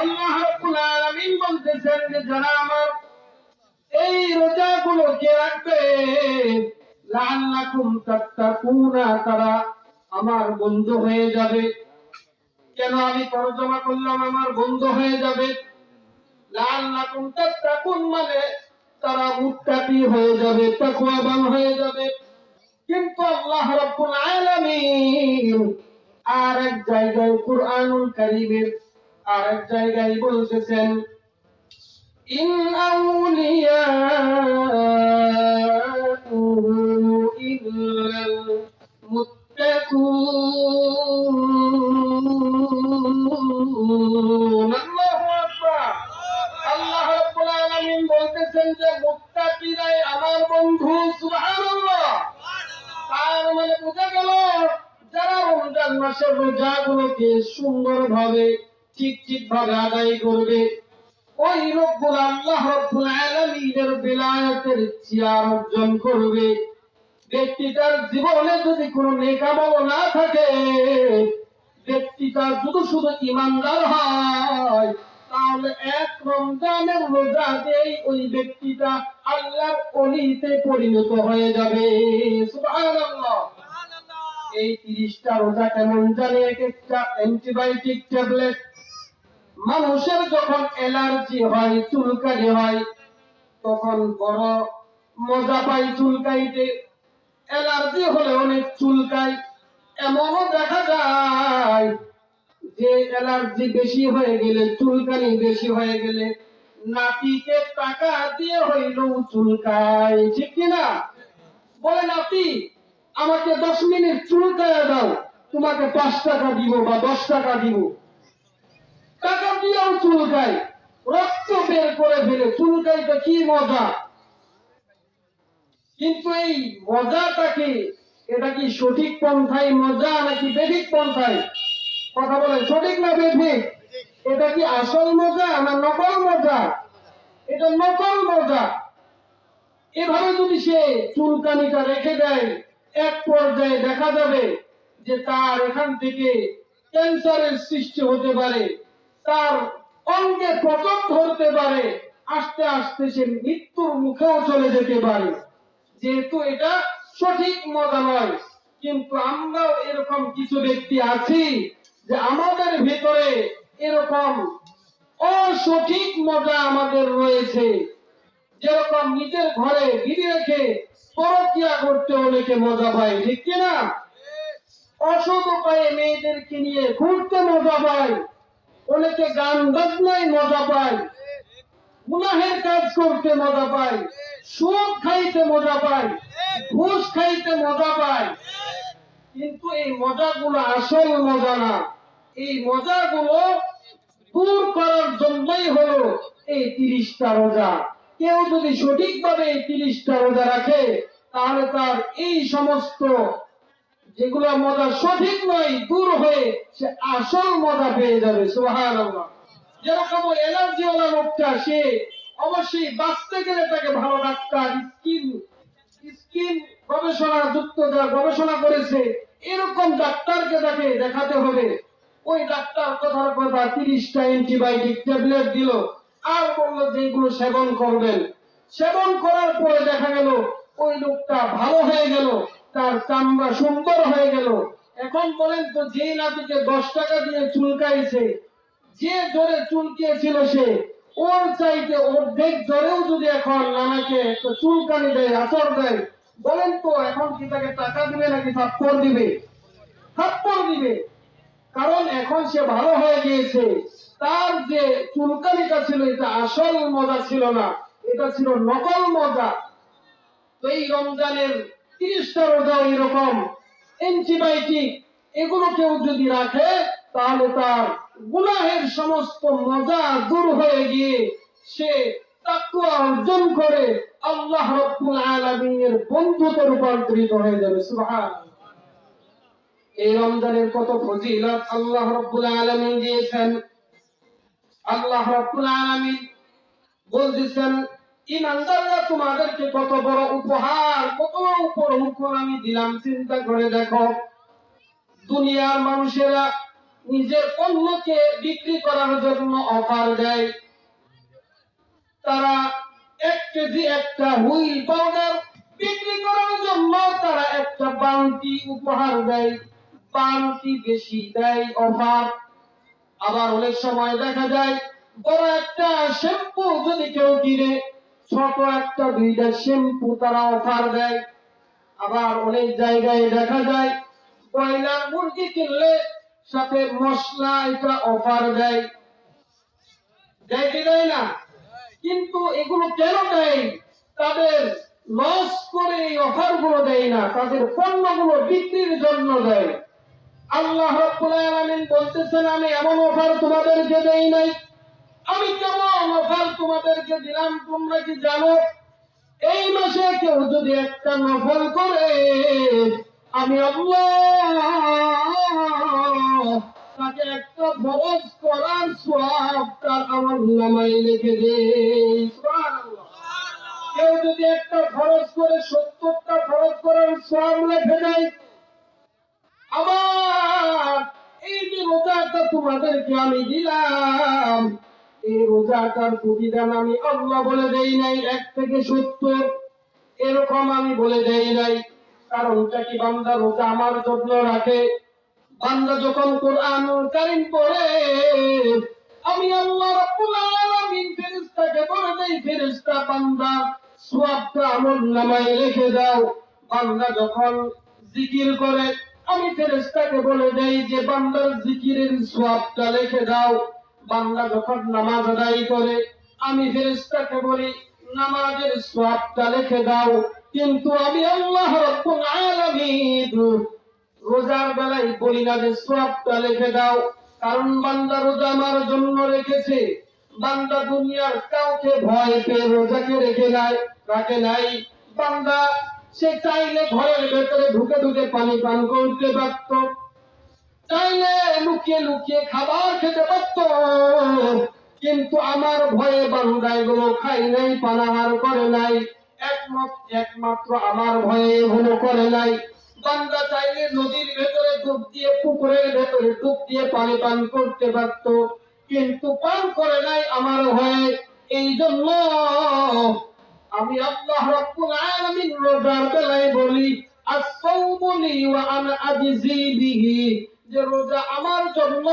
আল্লাহ রাব্বুল আলামিন বলতেছেন যে যারা আমার এই রোজাগুলোকে রাখবে, লাআল্লাকুম তাত্তাকুনা, তারা আমার বন্ধু হয়ে যাবে। কেন আমি তরজমা করলাম আমার বন্ধু হয়ে যাবে? লাআল্লাকুম তাত্তাকুন মানে তারা মুত্তাকি হয়ে যাবে, তাকওয়াবান হয়ে যাবে। কিন্তু আল্লাহ রাব্বুল আলামিন আর এক জায়গায় কুরআনুল কারীমের আর এক জায়গায় বলতেছেন, ইন আউলিয়া মুত্তাকিরাই আমার বন্ধু। সুবহানাল্লাহ। তার মানে বোঝা গেল যারা রমজান মাসের রোজাগুলোকে সুন্দরভাবে ঠিক ভাবে আদায় করবে, ওই রব্বুল আল্লাহ রব্বুল আলামিনের বিলায়াতের চেয়ার অর্জন করবে। ব্যক্তিটার জীবনে যদি কোনো নেক আমল না থাকে, ব্যক্তিটা শুধু ঈমানদার হয়, তাহলে এক রমজানের রোজা দিয়ে ওই ব্যক্তিটা আল্লাহর ওলিতে পরিণত হয়ে যাবে। সুবহানাল্লাহ। এই 30টা রোজা কেমন জানে? এক একটা অ্যান্টিবায়োটিক ট্যাবলেট। মানুষের যখন অ্যালার্জি হয়, চুলকানি হয়, তখন বড় মজা পায় চুলকাইতে। অ্যালার্জি হলে অনেক চুলকায়। এমনও দেখা যায় যে অ্যালার্জি বেশি হয়ে গেলে, চুলকানি বেশি হয়ে গেলে নাতিকে টাকা দিয়ে হইলেও চুলকায়। ঠিক কিনা বলে, নাতি আমাকে 10 মিনিট চুলকায় দাও, তোমাকে 5 টাকা দিব বা 10 টাকা দিব। টাকা দিয়েও চুলকায়, রক্ত বের করে ফেলে। চুলকাইতে কি মজা! কিন্তু এই মজাটাকে, এটা কি সঠিক পন্থায় মজা নাকি বেঠিক পন্থায়? কথা বলে, সঠিক না বেঠিক? এটা কি আসল মজা না নকল মজা? এটা নকল মজা। এভাবে যদি সে চুলকানিটা রেখে দেয়, এক পর্যায়ে দেখা যাবে যে তার এখান থেকে ক্যান্সারের সৃষ্টি হতে পারে, তার অঙ্গে পতন ধরতে পারে, আস্তে আস্তে সে মৃত্যুর মুখেও চলে যেতে পারে। যেহেতু এটা সঠিক মজা নয়। কিন্তু আমরাও এরকম কিছু ব্যক্তি আছি যে আমাদের ভিতরে এরকম অসঠিক মজা আমাদের রয়েছে। যেরকম নিজের ঘরে বিড়ি রেখে পরকিয়া করতে অনেকে মজা পায়। ঠিক কিনা? অসৎ উপায়ে মেয়েদেরকে নিয়ে ঘুরতে মজা পায়, অনেকে গান বাজনায় মজা পায়, গুনাহের কাজ করতে মজা পায়, সুদ খাইতে মজা পায়, ঘুষ খাইতে মজা পায়। কিন্তু এই মজাগুলো আসল মজা না। এই মজাগুলো দূর করার জন্যই হলো এই 30টা রোজা। কেউ যদি সঠিকভাবে এই 30টা রোজা রাখে, তাহলে তার এই সমস্ত যেগুলো মজা সঠিক নয়, দূর হয়ে সে আসল মজা পেয়ে যাবে। সুবহানাল্লাহ। যেরকম এলার্জি ওয়ালা লোকটা, সে অবশ্যই বাঁচতে গেলে তাকে ভালো ডাক্তার, স্কিন গবেষণা যুক্ত যারা গবেষণা করেছে, এরকম ডাক্তারকে তাকে দেখাতে হবে। ওই ডাক্তার কথার কথা 30টা অ্যান্টিবায়োটিক ট্যাবলেট দিল, আর বললো যে এগুলো সেবন করবেন। সেবন করার পরে দেখা গেল ওই লোকটা ভালো হয়ে গেল, তার চামড়া সুন্দর হয়ে গেল। এখন বলেন তো, যে নাতিকে 10 টাকা দিয়ে চুলকাইছে, যে জোরে চুলকিয়েছিল, সে ওর চাইতে অর্ধেক জোরেও যদি এখন আমাকে চুলকানি দেয়, আচর দেয়, বলেন তো এখন কি তাকে টাকা দিবে নাকি থাপ্পড় দিবে? থাপ্পড় দিবে। কারণ এখন সে ভালো হয়ে গিয়েছে। তার যে চুলকানিটা ছিল, এটা আসল মজা ছিল না, এটা ছিল নকল মজা। তো এই রমজানের 30টা রোজা এরকম অ্যান্টিবায়োটিক, এগুলো কেউ যদি রাখে, তাহলে তার গুনাহের সমস্ত মজা দূর হয়ে গিয়ে সে তাকওয়া অর্জন করে আল্লাহ রাব্বুল আলামিনের বন্ধুতে রূপান্তরিত হয়ে যাবে। সুবহানাল্লাহ। এই রমজানের কত ফজিলত আল্লাহ রাব্বুল আলামিন দিয়েছেন। আল্লাহ রাব্বুল আলামিন বলতেছেন, ইমানদাররা তোমাদেরকে কত বড় উপহার, কত উপহার আমি দিলাম, চিন্তা করে দেখো। দুনিয়ার মানুষেরা নিজের পণ্যকে বিক্রি করার জন্য অফার দেয়। তারা 1 কেজি একটা হুইল পাউডার বিক্রি করার জন্য তারা একটা বালতি উপহার দেয়, বালতি বেশি দেয়, অফার। আবার অনেক সময় দেখা যায় বড় একটা শ্যাম্পু যদি কেউ কিনে, ছোট একটা 2টা শ্যাম্পু তারা অফার দেয়। আবার অনেক জায়গায় দেখা যায় ব্রয়লার মুরগি কিনলে সাথে মশলা এটা অফার দেয়। দেয় কি দেয় না? কিন্তু এগুলো কেন দেয়? তাদের লস করে এই অফার গুলো দেয় না, তাদের পণ্যগুলো বিক্রির জন্য দেয়। আল্লাহ রাব্বুল আলামিন বলতেছেন, আমি এমন অফার তোমাদেরকে দেই নাই। আমি কেমন অফার তোমাদেরকে দিলাম তোমরা কি জানো? কেউ যদি একটা নফল করে আমি আল্লাহ তাকে একটা ফরজ করার সওয়াব তার আমলনামায় লিখে দেই। সুবহানাল্লাহ। কেউ যদি একটা ফরজ করে 70টা ফরজ করার সওয়াব লিখে দেয়। আবার এই যে রোজাটা তোমাদেরকে আমি দিলাম, এই রোজাটার প্রতিদান আমি আল্লাহ বলে দেই নাই 1 থেকে 70 এরকম আমি বলে দেই নাই। কারণটা কি, বান্দা রোজা আমার জন্য রাখে। বান্দা যখন কোরআনুল কারীম পড়ে আমি আল্লাহ রাব্বুল আলামিন ফেরেশতাকে বলে দেই, ফেরেশতা বান্দা সওয়াবটা আমলনামায় লিখে দাও। বান্দা যখন জিকির করে আমি ফেরেশতাকে বলে দেই যে বান্দার জিকিরের সওয়াবটা লিখে দাও। বান্দা যখন নামাজ আদায় করে আমি ফেরেশতাকে বলি নামাজের সওয়াবটা লিখে দাও। কিন্তু আমি আল্লাহ রাব্বুল আলামিন রোজার বেলায় বলি না যে সওয়াবটা লিখে দাও, কারণ বান্দা রোজা আমার জন্য রেখেছে। বান্দা দুনিয়ার কাউকে ভয় পেয়ে রোজাকে রাখে নাই। বান্দা সে চাইলে ঘরের ভেতরে ঢুকে ঢুকে পানি পান করতে পারত, চাইলে লুকিয়ে লুকিয়ে খাবার খেতে পারত, কিন্তু আমার ভয়ে বান্দা এগুলো খাই নাই, পানাহার করে নাই। একমাত্র আমার ভয়ে এগুলো করে নাই। বান্দা চাইলে নদীর ভেতরে ডুব দিয়ে, পুকুরের ভেতরে ডুব দিয়ে পানি পান করতে পারত, কিন্তু পান করে নাই আমার ভয়ে। এই জন্য আমি আল্লাহ রাব্বুল আলামিন রোজার বেলায় বলি আস-সাওমু লি ওয়া আনা আজজি বিহি, যে রোজা আমার জন্য,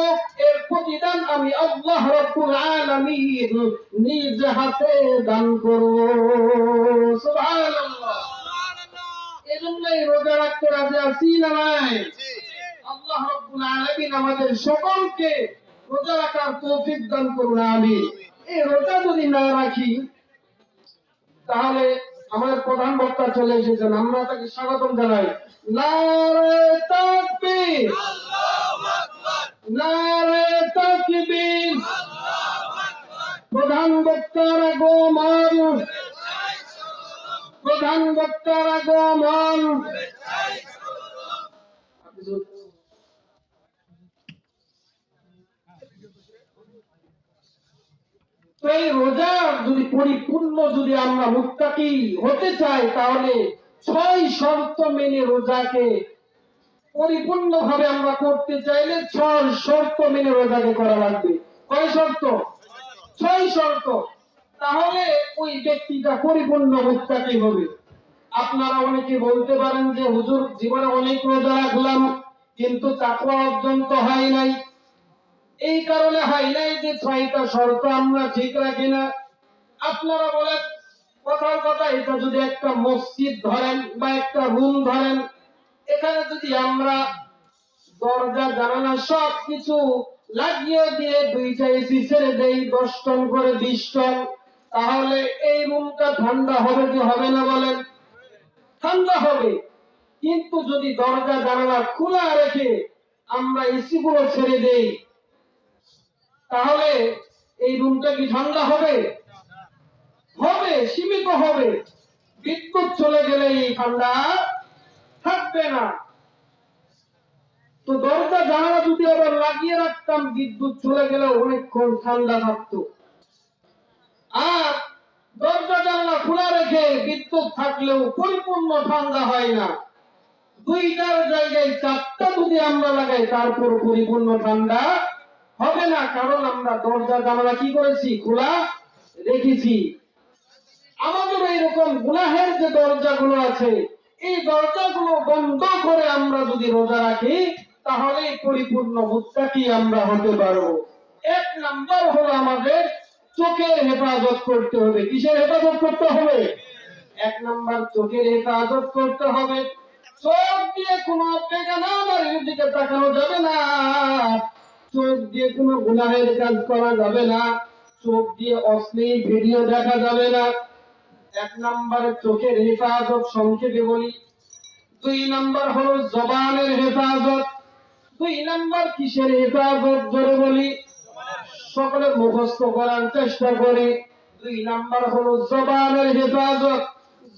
এর প্রতিদান আমি আল্লাহ রাব্বুল আলামিন নিজ হাতে দান করব। সুবহানাল্লাহ। এজন্যই রোজা রাখতে রাজি আছি না নাই? আল্লাহ রাব্বুল আলামিন আমাদের সকলকে রোজা রাখার তৌফিক দান করুন, আমিন। এই রোজা যদি না রাখি তাহলে আমাদের প্রধান বক্তা চলে এসেছেন, আমরা তাকে স্বাগতম জানাই। নারে তাকবীর, আল্লাহু আকবার, নারে তাকবীর, আল্লাহু আকবার। প্রধান বক্তার আগমন, প্রধান বক্তার আগমন। তো এই রোজা যদি পরিপূর্ণ যদি আমরা মুত্তাকি হতে চাই তাহলে 6 শর্ত মেনে রোজাকে পরিপূর্ণভাবে আমরা করতে চাইলে 6 শর্ত মেনে রোজাকে করা লাগবে। কয় শর্ত? 6 শর্ত। তাহলে ওই ব্যক্তিটা পরিপূর্ণ মুত্তাকি হবে। আপনারা অনেকে বলতে পারেন যে হুজুর জীবনে অনেক রোজা রাখলাম কিন্তু তাকওয়া অর্জন তো হয় নাই। এই কারণে হয় নাই যে 6টা শর্ত আমরা ঠিক রাখি না। আপনারা বলেন, কথার কথা, এটা যদি একটা মসজিদ ধরেন বা একটা রুম ধরেন, এখানে যদি আমরা দরজা জানালা সব কিছু লাগিয়ে দিয়ে 2টা এসি ছেড়ে দেই 10 টন করে 20 টন, তাহলে এই রুমটা ঠান্ডা হবে কি হবে না বলেন? ঠান্ডা হবে। কিন্তু যদি দরজা জানালা খোলা রেখে আমরা এসি গুলো ছেড়ে দেই তাহলে এই রুমটা কি ঠান্ডা হবে? হবে, সীমিত হবে। বিদ্যুৎ চলে গেলে এই ঠান্ডা থাকবে না। তো দরজা জানালা যদি আবার লাগিয়ে রাখতাম, বিদ্যুৎ চলে গেলে অনেকক্ষণ ঠান্ডা থাকতো। আর দরজা জানালা খোলা রেখে বিদ্যুৎ থাকলেও পরিপূর্ণ ঠান্ডা হয় না। 2টার জায়গায় 4টা যদি আমরা লাগাই তারপর পরিপূর্ণ ঠান্ডা হবে না, কারণ আমরা দরজা জানালা কি করেছি? খোলা রেখেছি। আমাদের এইরকম গুনাহের যে দরজাগুলো আছে, এই দরজাগুলো বন্ধ করে আমরা যদি রোজা রাখি তাহলে পরিপূর্ণ মুত্তাকি আমরা হতে পারবো। 1 নাম্বার হলো আমাদের চোখের হেফাজত করতে হবে। কিসের হেফাজত করতে হবে? 1 নাম্বার চোখের হেফাজত করতে হবে। চোখ দিয়ে কোনো বেগানার দিকে তাকানো যাবে না, চোখ দিয়ে কোনো গুনাহের কাজ করা যাবে না, চোখ দিয়ে অশ্লীল ভিডিও দেখা যাবে না। 1 নাম্বার চোখের হেফাজত সংক্ষেপে বলি। 2 নাম্বার হলো জবানের হেফাজত। 2 নাম্বার কিসের হেফাজত জোরে বলি, সকলে মুখস্থ করার চেষ্টা করি। 2 নাম্বার হলো জবানের হেফাজত।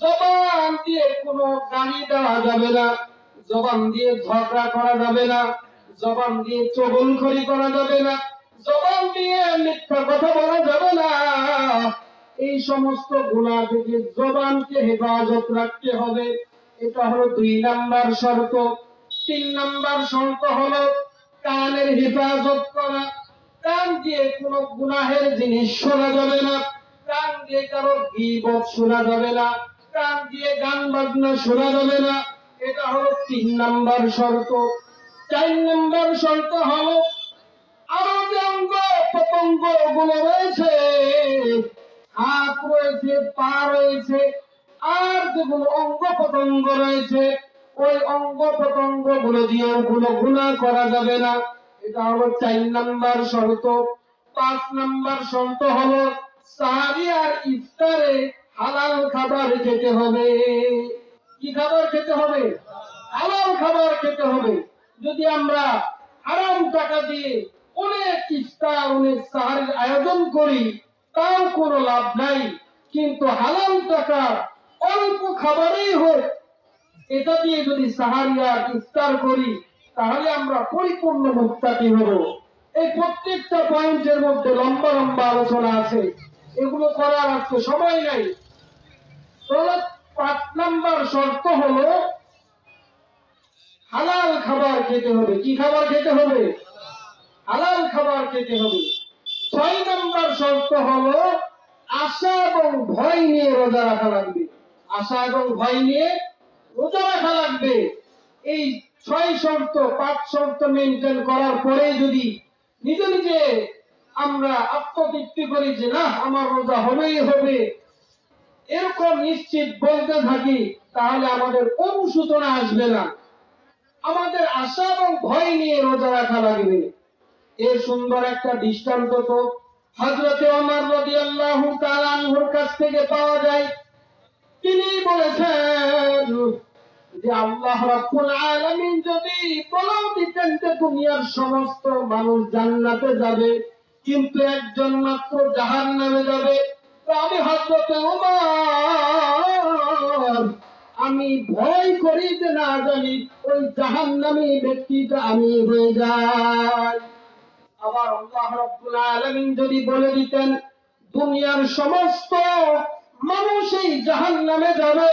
জবান দিয়ে কোনো গালি দেওয়া যাবে না, জবান দিয়ে ঝগড়া করা যাবে না, জবান দিয়ে চগলখড়ি করা যাবে না, জবান দিয়ে মিথ্যা কথা বলা যাবে না। এই সমস্ত গুনাহ থেকে জবানকে হেফাজত রাখতে হবে। এটা হলো 2 নাম্বার শর্ত। 3 নাম্বার শর্ত হলো কানের হেফাজত করা। কান দিয়ে কোনো গুনাহের জিনিস শোনা যাবে না, কান দিয়ে কারো গীবত শোনা যাবে না, কান দিয়ে গান বাজনা শোনা যাবে না। এটা হলো 3 নাম্বার শর্ত। 4 নাম্বার শর্ত হলো আরো যে অঙ্গ প্রত্যঙ্গ গুলো রয়েছে, হাত রয়েছে, পা রয়েছে, আর যেগুলো অঙ্গ প্রত্যঙ্গ রয়েছে, ওই অঙ্গ প্রত্যঙ্গ গুলো দিয়েও কোনো গুনাহ করা যাবে না। এটা হলো 4 নাম্বার শর্ত। 5 নাম্বার শর্ত হলো সাহারি আর ইফতারে হালাল খাবার খেতে হবে। কি খাবার খেতে হবে? হালাল খাবার খেতে হবে। যদি আমরা হারাম টাকা দিয়ে অনেক ইফতার অনেক সাহারির আয়োজন করি, তাও কোনো লাভ নাই। কিন্তু হালাল টাকা অল্প খাবারই হোক, এটা দিয়ে যদি সাহারি আর ইফতার করি, তাহলে আমরা পরিপূর্ণ মুত্তাকি হব। এই প্রত্যেকটা পয়েন্টের মধ্যে লম্বা লম্বা আলোচনা আছে, এগুলো করার আজকে সময় নাই। 5 নাম্বার শর্ত হলো হালাল খাবার খেতে হবে। কি খাবার খেতে হবে? হালাল খাবার খেতে হবে। 6 নাম্বার শর্ত হলো আশা এবং ভয় নিয়ে রোজা রাখা লাগবে। আশা এবং ভয় নিয়ে রোজা রাখা লাগবে। এই 6 শর্ত 5 শর্ত মেনটেন করার পরে যদি নিজে নিজে আমরা আত্মতৃপ্তি করি যে না আমার রোজা হবেই হবে, এরকম নিশ্চিত বলতে থাকি, তাহলে আমাদের অনুশোচনা আসবে না। আমাদের আশা এবং ভয় নিয়ে রোজা রাখা লাগবে। এর সুন্দর একটা দৃষ্টান্ত তো হযরতে ওমর রাদিয়াল্লাহু তাআলা আনহুর কাছ থেকে পাওয়া যায়। তিনি বলেছেন যে আল্লাহ রাব্বুল আলামিন যদি বলেও দিতেন যে দুনিয়ার সমস্ত মানুষ জান্নাতে যাবে, কিন্তু একজন মাত্র জাহান্নামে যাবে, তো আমি হযরতে ওমর আমি ভয় করি যে না জানি ওই জাহান্নামী ব্যক্তিটা আমি হয়ে যাই। আবার আল্লাহ রাব্বুল আলামিন যদি বলে দিতেন দুনিয়ার সমস্ত মানুষ এই জাহান্নামে যাবে,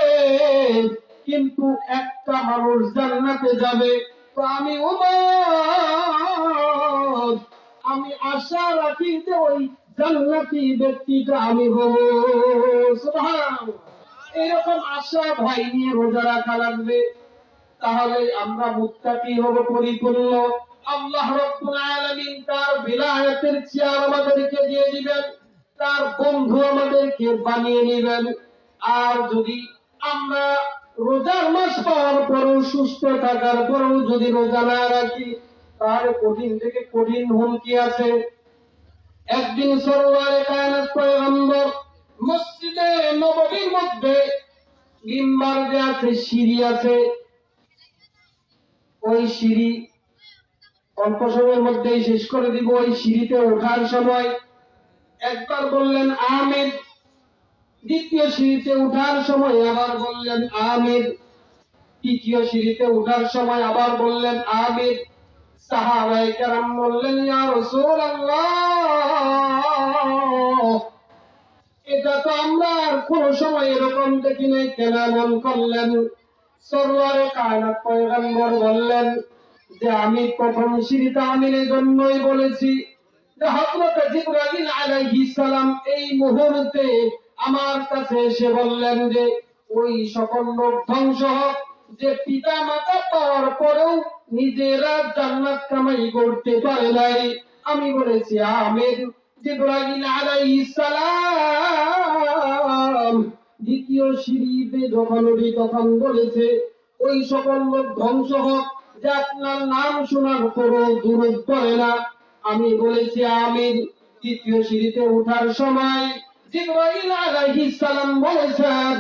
কিন্তু একটা মানুষ জান্নাতে যাবে, তো আমি ওমর আমি আশা রাখি যে ওই জান্নাতি ব্যক্তিটা আমি হব। সুবহানাল্লাহ। এরকম আশা ভয় নিয়ে রোজা রাখা লাগবে, তাহলে আমরা মুত্তাকি হব পরিপূর্ণ। আল্লাহ রাব্বুল আলামিন তার বিলায়াতের চেয়ার আমাদেরকে দিয়ে দিবেন, তার বন্ধু আমাদেরকে বানিয়ে নেবেন। আর যদি আমরা রোজার মাস পাওয়ার পরেও সুস্থ থাকার পরেও যদি রোজা না রাখি, তাহলে কঠিন থেকে কঠিন হুমকি আছে। একদিন সরওয়ারে কায়নাত পয়গম্বর মসজিদে নববীর মধ্যে মিম্বার যে আছে, সিঁড়ি আছে, ওই সিঁড়ি অল্প সময়ের মধ্যেই শেষ করে দিব। ওই সিঁড়িতে ওঠার সময় একবার বললেন আমিন, দ্বিতীয় সিঁড়িতে উঠার সময় আবার বললেন আমিন, তৃতীয় সিঁড়িতে উঠার সময় আবার বললেন আমিন। সাহাবায়ে কেরাম বললেন ইয়া রাসূলুল্লাহ, এটা তো আমরা আর কোন সময় এরকম দেখি নাই, কেন এমন করলেন? সরওয়ারে কায়নাত পয়গম্বর বললেন যে আমি প্রথম সিঁড়িতে আমিনের জন্যই বলেছি যে হযরত জিবরাইল আলাইহিস সালাম এই মুহূর্তে আমার কাছে এসে বললেন যে ওই সকল লোক ধ্বংস হোক যে পিতা মাতা পাওয়ার পরেও নিজেরা জান্নাত কামাই করতে পারে নাই। আমি বলেছি আমিন। জিবরাইল আলাইহিস সালাম দ্বিতীয় সিঁড়িতে যখন উঠি তখন বলেছে ওই সকল লোক ধ্বংস হোক যে আপনার নাম শোনার পরও দুরূদ পড়ে না। আমি বলেছি আমিন। তৃতীয় সিঁড়িতে ওঠার সময় জিবরাইল আলাইহিস সালাম বলেছেন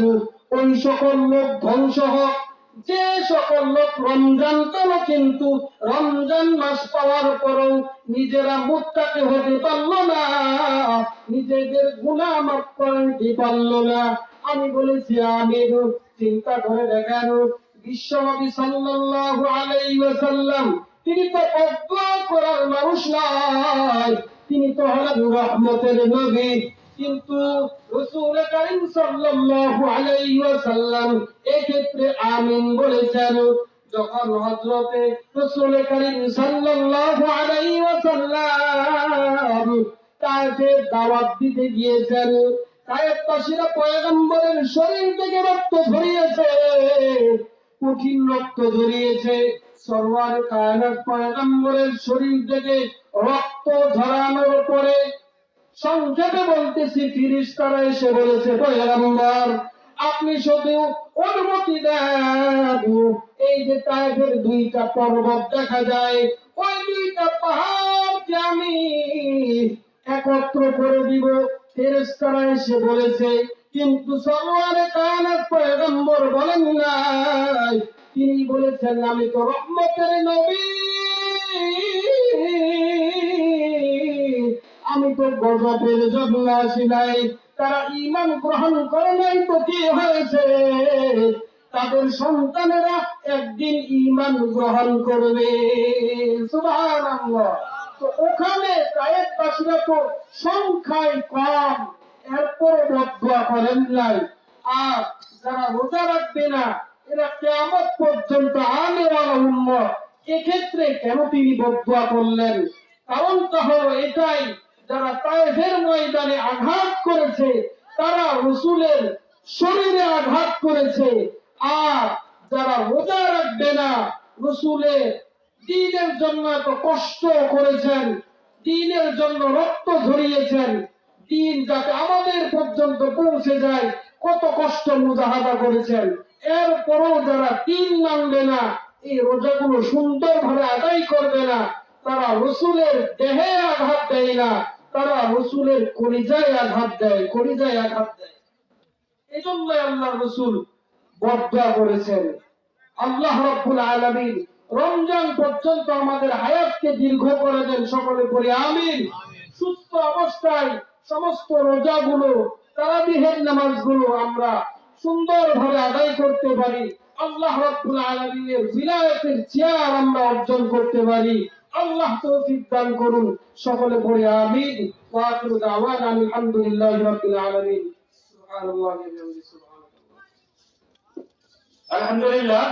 ওই সকল লোক ধ্বংস হোক যে সকল লোক রমজান পেল কিন্তু রমজান মাস পাওয়ার পরও নিজেরা মুত্তাকি হতে পারল না, নিজেদের গুনাহ মাফ করতে পারল না। আমি বলেছি আমিন। চিন্তা করে দেখেন, বিশ্বনবী সাল্লাল্লাহু আলাইহি ওয়াসাল্লাম তিনি তো বদদুয়া করার মানুষ নয়, তিনি তো হলেন রহমতের নবী। কিন্তু রাসূল কারীম সাল্লাল্লাহু আলাইহি ওয়াসাল্লাম এক্ষেত্রে আমিন বলেছেন। যখন হযরতে রাসূল কারীম সাল্লাল্লাহু আলাইহি ওয়াসাল্লাম তাকে দাওয়াত দিতে গিয়েছেন, কায়েতবাসীরা পয়গম্বরের শরীর থেকে রক্ত ঝরিয়েছে, কঠিন রক্ত ঝরিয়েছে। সরওয়ার কায়নাত পয়গম্বরের শরীর থেকে রক্ত ঝরানোর পরে সংক্ষেপে বলতেছি, ফিরিস্তারা এসে বলেছে, পয়গম্বর আপনি শুধু অনুমতি দেন, এই যে তায়েফের দুইটা পর্বত দেখা যায়, ওই দুইটা পাহাড়কে আমি একত্র করে দিব। ফেরেশতারা এসে বলেছে, কিন্তু সরওয়ারে কায়নাত পয়গম্বর বলেন নাই, তিনি বলেছেন আমি তো রহমতের নবী, আমি তো গজবের জন্য আসি নাই। তারা ঈমান গ্রহণ করে নাই তো কি হয়েছে, তাদের সন্তানেরা একদিন ঈমান গ্রহণ করবে। সুবহানাল্লাহ। তো ওখানে কায়েতবাসীরা তো সংখ্যায় কম, এরপর বদদুয়া করেন নাই। আর যারা রোজা রাখবে না, এরা কিয়ামত পর্যন্ত আলেওয়ালা উম্মত, এক্ষেত্রে কেন তিনি বদদুয়া করলেন? কারণটা হলো এটাই, যারা তায়েফের ময়দানে আঘাত করেছে তারা রাসূলের শরীরে আঘাত করেছে, আর যারা রোজা রাখবে না, রাসূলের দ্বীনের জন্য এত কষ্ট করেছেন, দ্বীনের জন্য রক্ত ঝরিয়েছেন, দ্বীন যাতে আমাদের পর্যন্ত পৌঁছে যায় কত কষ্ট মুজাহাদা করেছেন, এরপরও যারা দ্বীন মানবে না, এই রোজাগুলো সুন্দরভাবে আদায় করবে না, তারা রাসূলের দেহে আঘাত দেয় না, তারা রাসূলের কলিজায় আঘাত দেয়, কলিজায় আঘাত দেয়। এজন্য আল্লাহর রাসূল বদদুয়া করেছেন। আল্লাহ রাব্বুল আলামিন রমজান পর্যন্ত আমাদের হায়াতকে দীর্ঘ করে দেন, সকলে পড়ি আমিন। সুস্থ অবস্থায় সমস্ত রোজাগুলো, তারাবিহের নামাজগুলো আমরা সুন্দরভাবে আদায় করতে পারি, আল্লাহ রাব্বুল আলামিনের ভিলায়াতের চেয়ার আমরা অর্জন করতে পারি। আল্লাহ তৌফিক দান করুন, সকলে পড়ি আমিন। ওয়া আখিরু দাওয়ানা আলহামদুলিল্লাহি রাব্বিল আলামিন। সুবহানাল্লাহি ওয়া বিহামদিহি, সুবহানাল্লাহ। আলহামদুলিল্লাহ।